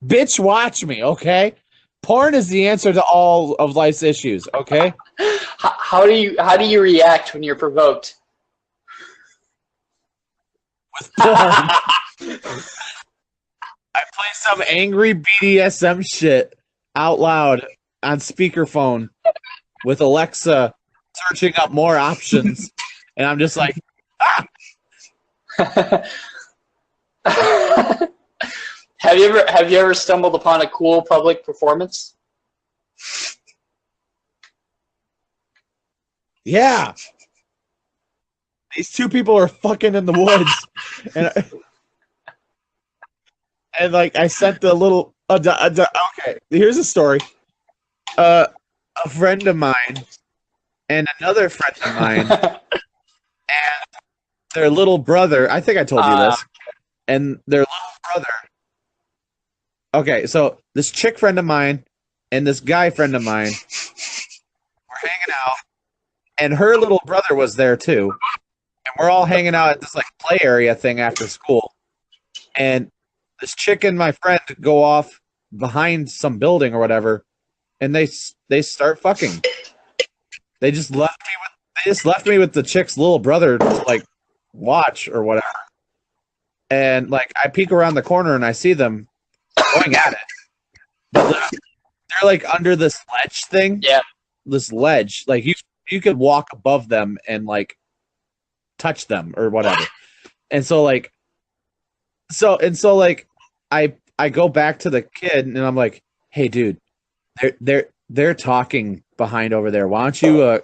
Bitch, watch me, okay? Porn is the answer to all of life's issues, okay? How do you react when you're provoked? With porn. I play some angry BDSM shit out loud on speakerphone with Alexa searching up more options, and I'm just like, ah! Have you ever stumbled upon a cool public performance? Yeah. These two people are fucking in the woods, and like I sent the little. Okay, here's a story. A friend of mine and another friend of mine and their little brother. I think I told you this. And their little brother. Okay, so this chick friend of mine and this guy friend of mine were hanging out, and her little brother was there too. And we're all hanging out at this like play area thing after school. And this chick and my friend go off behind some building or whatever, and they start fucking. They just left me with the chick's little brother to like watch or whatever. And like I peek around the corner and I see them going at it. But they're like under this ledge thing. Yeah. This ledge. Like you could walk above them and like touch them or whatever. And so like I go back to the kid and I'm like, "Hey dude, they're talking behind over there. Why don't you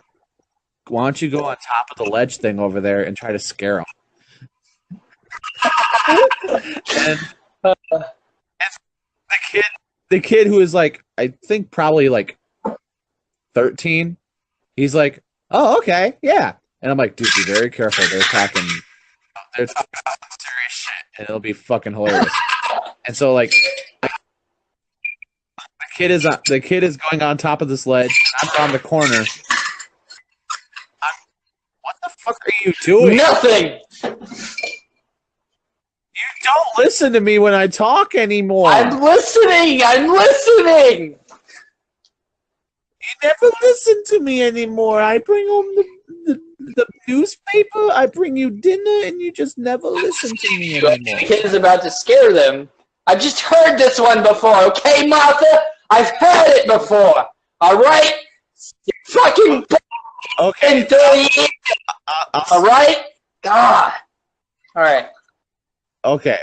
go on top of the ledge thing over there and try to scare them?" and the kid who is like, I think probably like 13, he's like, "Oh, okay, yeah." And I'm like, "Dude, be very careful. They're talking about serious shit, and it'll be fucking hilarious." And so like the kid is going on top of this ledge. I'm around the corner. What the fuck are you doing? Nothing. You don't listen to me when I talk anymore. I'm listening. You never listen to me anymore. I bring home the newspaper, I bring you dinner, and you just never listen to me anymore. The kid is about to scare them. I've just heard this one before, okay, Martha? I've heard it before. All right? You fucking okay. 30 years. All right? God. All right. Okay.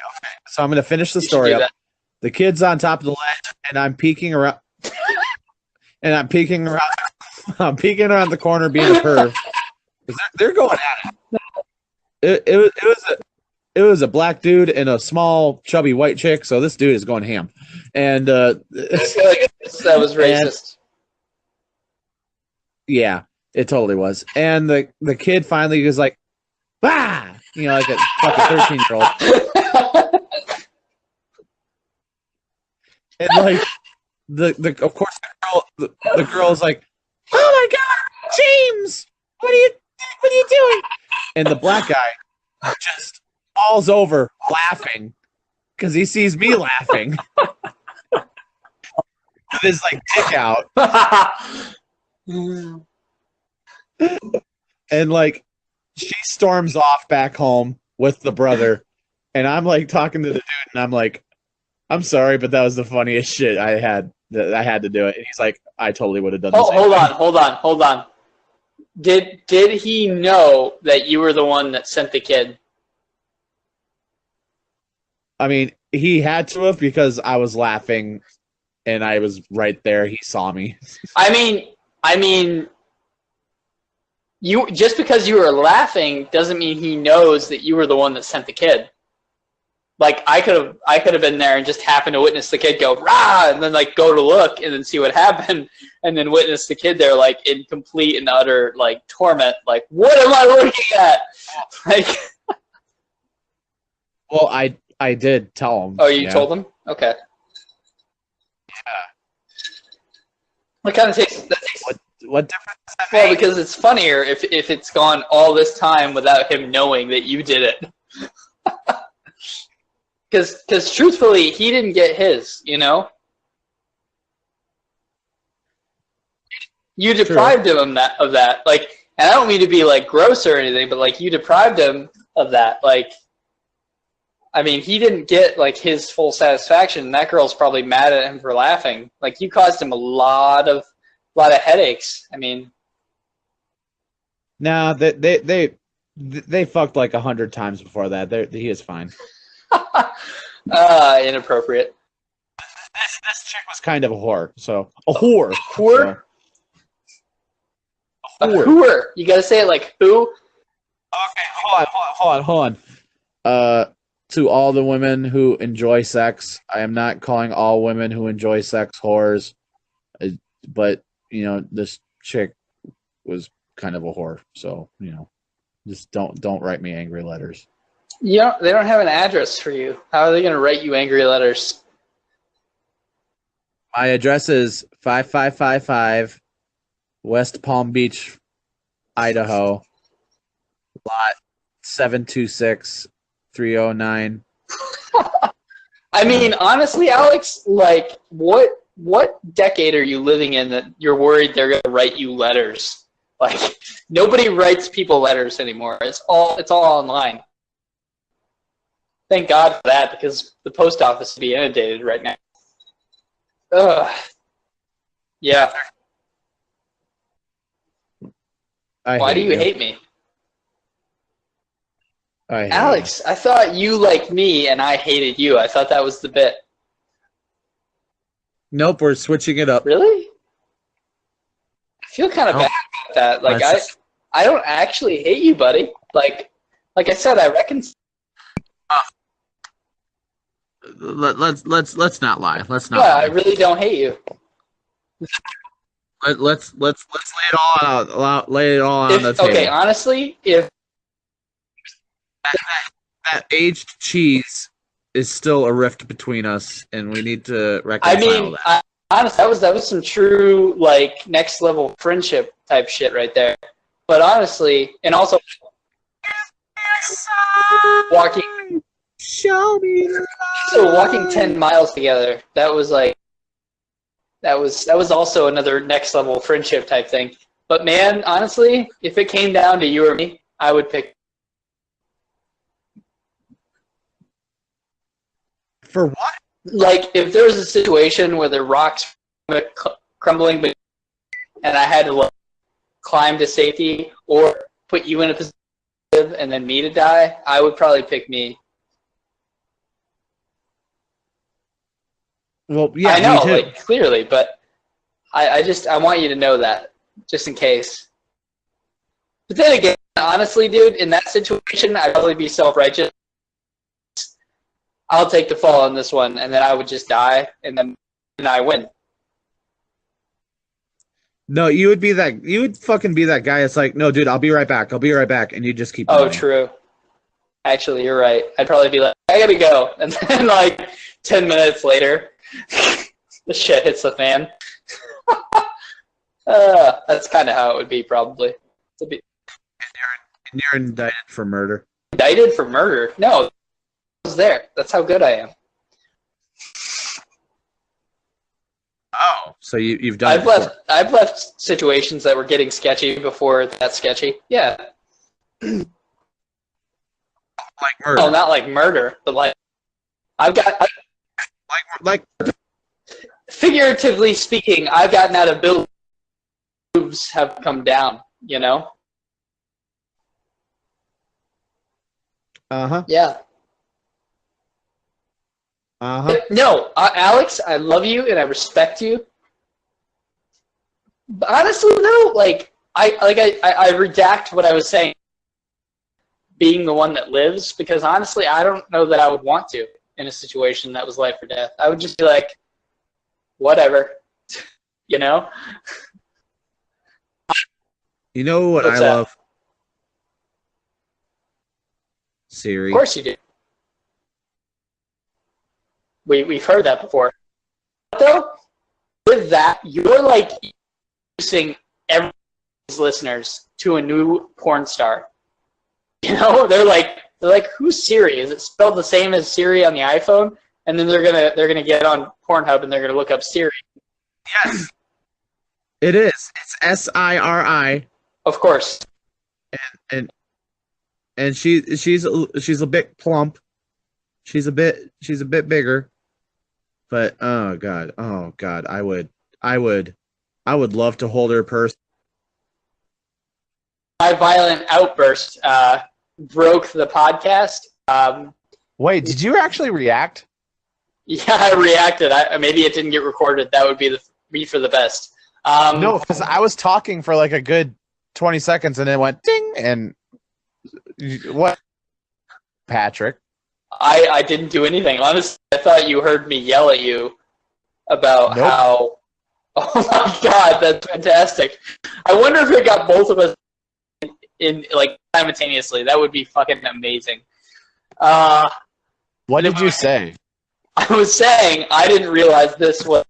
So I'm going to finish the story up. The kid's on top of the ledge, and I'm peeking around. I'm peeking around the corner, being a perv. They're going at it. It was a black dude and a small, chubby white chick. So this dude is going ham, and that was racist. Yeah, it totally was. And the kid finally is like, "Bah!" Like a fucking 13-year-old. And like of course the girl's like, "Oh my God, James, what are you doing?" And the black guy just falls over laughing because he sees me laughing with his like dick out. And like she storms off back home with the brother, and I'm like talking to the dude, and I'm like, "I'm sorry, but that was the funniest shit I had to do it." And he's like, "I totally would have done this." Hold on. Did he know that you were the one that sent the kid? I mean, he had to have, because I was laughing and I was right there. He saw me. I mean, you just because you were laughing doesn't mean he knows that you were the one that sent the kid. Like I could have been there and just happened to witness the kid go rah, and then like go to look and then see what happened, and then witness the kid there like in complete and utter like torment. Like, what am I looking at? Like, well, I did tell him. Oh, you told him? Okay. Yeah. What kind of takes? what difference does that Well, make? because it's funnier if it's gone all this time without him knowing that you did it. Because truthfully, he didn't get his, you know? You deprived him of that. Like, and I don't mean to be, like, gross or anything, but, like, you deprived him of that. Like, I mean, he didn't get, like, his full satisfaction, and that girl's probably mad at him for laughing. Like, you caused him a lot of headaches. I mean... No, they fucked like 100 times before that. He is fine. Inappropriate. This chick was kind of a whore, so a whore. Whore? A whore. You gotta say it like who? Okay, hold on. To all the women who enjoy sex, I am not calling all women who enjoy sex whores, but you know, this chick was kind of a whore, so you know, just don't write me angry letters. You know, they don't have an address for you. How are they gonna write you angry letters? My address is 5555 West Palm Beach, Idaho, lot 726 309. I mean, honestly, Alex, like, what decade are you living in that you're worried they're gonna write you letters? Like, nobody writes people letters anymore. It's all online. Thank God for that, because the post office would be inundated right now. Ugh. Yeah. Why do you hate me? Alex, I thought you liked me and I hated you. I thought that was the bit. Nope, we're switching it up. Really? I feel kind of bad about that. Like, I don't actually hate you, buddy. Like I said, I reckon. Let's not lie. Let's not. Yeah, lie. I really don't hate you. Let's lay it all out. Lay it all on the table. Okay, honestly, if that aged cheese is still a rift between us, and we need to reconcile that. Honestly, that was some true, like, next level friendship type shit right there. But honestly, and also walking. Show me the light. So walking 10 miles together, that was also another next level friendship type thing. But man, honestly, if it came down to you or me, I would pick. For what? Like, if there was a situation where the rocks crumbling, and I had to, like, climb to safety or put you in a position and then me to die, I would probably pick me. Well, yeah, I know, me too. like, clearly, but I want you to know that, just in case. But then again, honestly, dude, in that situation, I'd probably be self-righteous. I'll take the fall on this one, and then I would just die, and then I win. No, you would fucking be that guy. It's like, no, dude, I'll be right back, and you just keep. Oh, going. true. Actually, you're right. I'd probably be like, I gotta go, and then like 10 minutes later, the shit hits the fan. That's kind of how it would be, probably. And you're indicted for murder. Indicted for murder? No, I was there. That's how good I am. Oh, so you've done. I've left situations that were getting sketchy before that sketchy. Yeah. Like murder. No, not like murder, but like like figuratively speaking, I've gotten out of buildings. Roofs have come down. You know. Yeah. No, Alex, I love you and I respect you. But honestly, though, like I redact what I was saying, being the one that lives, because honestly, I don't know that I would want to in a situation that was life or death. I would just be like, whatever, you know. You know what I love? Siri. Of course you do. We've heard that before. Though, with that, you're like using everyone's listeners to a new porn star. You know, they're like, who's Siri? Is it spelled the same as Siri on the iPhone? And then they're gonna get on Pornhub and they're gonna look up Siri. Yes, it is. It's Siri. Of course. And she's a bit plump. She's a bit bigger. But oh god, I would love to hold her purse. My violent outburst broke the podcast. Wait, did you actually react? Yeah, I reacted. Maybe it didn't get recorded. That would be for the best. No, because I was talking for like a good 20 seconds and it went ding. And what, Patrick? I didn't do anything. Honestly, I thought you heard me yell at you about how. Oh my god, that's fantastic! I wonder if it got both of us in like simultaneously. That would be fucking amazing. What did you say? I was saying I didn't realize this was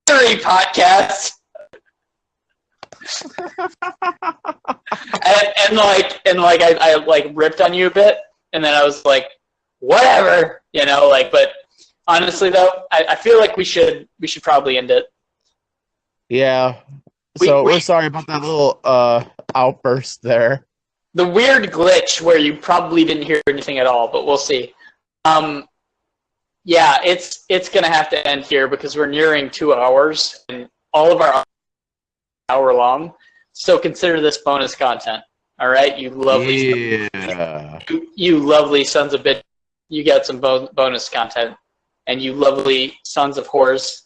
a podcast. and I like ripped on you a bit, and then I was like, whatever, you know, like. But honestly, though, I feel like we should probably end it. Yeah. So we're sorry about that little outburst there. The weird glitch where you probably didn't hear anything at all, but we'll see. Yeah, it's gonna have to end here because we're nearing 2 hours, and all of our hour long. So consider this bonus content. All right, you lovely, you lovely sons of bitch. You got some bonus content, and you lovely sons of whores.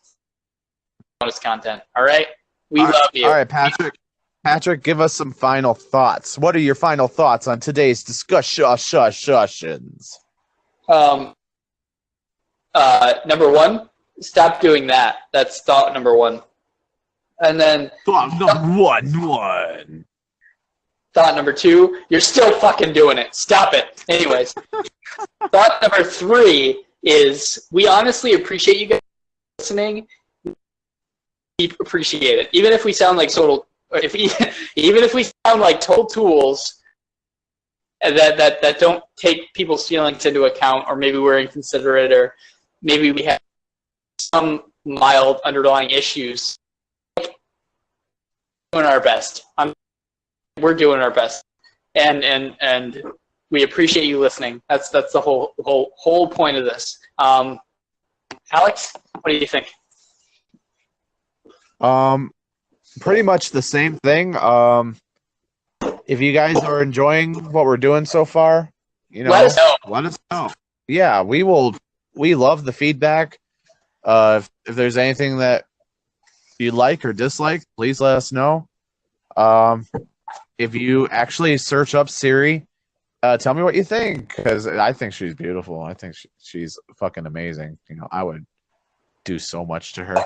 Bonus content. All right, we love you. All right, Patrick. Patrick, give us some final thoughts. What are your final thoughts on today's discussions? Number one, stop doing that. That's thought number one. And then thought number one. Thought number two, you're still fucking doing it. Stop it. Anyways, thought number three is we honestly appreciate you guys listening. We appreciate it. Even if we sound like even if we sound like total tools that don't take people's feelings into account, or maybe we're inconsiderate, or maybe we have some mild underlying issues. Doing our best. We're doing our best, and we appreciate you listening. That's the whole point of this. Alex, what do you think? Pretty much the same thing. If you guys are enjoying what we're doing so far, you know, let us know. Yeah, we will. We love the feedback. If there's anything that you like or dislike, please let us know. If you actually search up Siri, tell me what you think, because I think she's beautiful. I think she's fucking amazing. You know, I would do so much to her.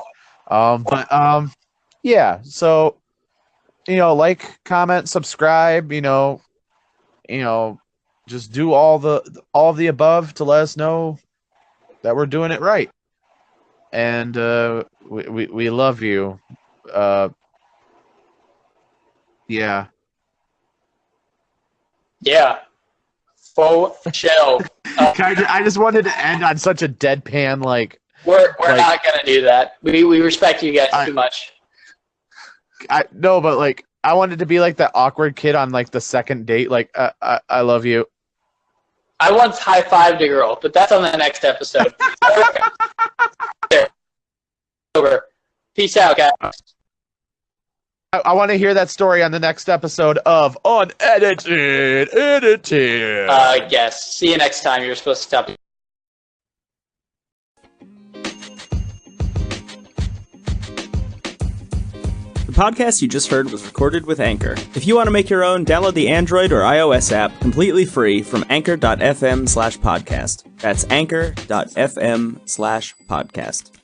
Yeah. So, you know, like, comment, subscribe. You know, just do all of the above to let us know that we're doing it right. And we love you. Yeah. Yeah. Faux show. I just wanted to end on such a deadpan, like. We're not gonna do that. We respect you guys too much. No, but like I wanted to be like that awkward kid on like the second date, like I love you. I once high-fived a girl, but that's on the next episode. Over. Peace out, guys. I want to hear that story on the next episode of Unedited. Yes. See you next time. You're supposed to stop. The podcast you just heard was recorded with Anchor. If you want to make your own, download the Android or iOS app completely free from anchor.fm/podcast. That's anchor.fm/podcast.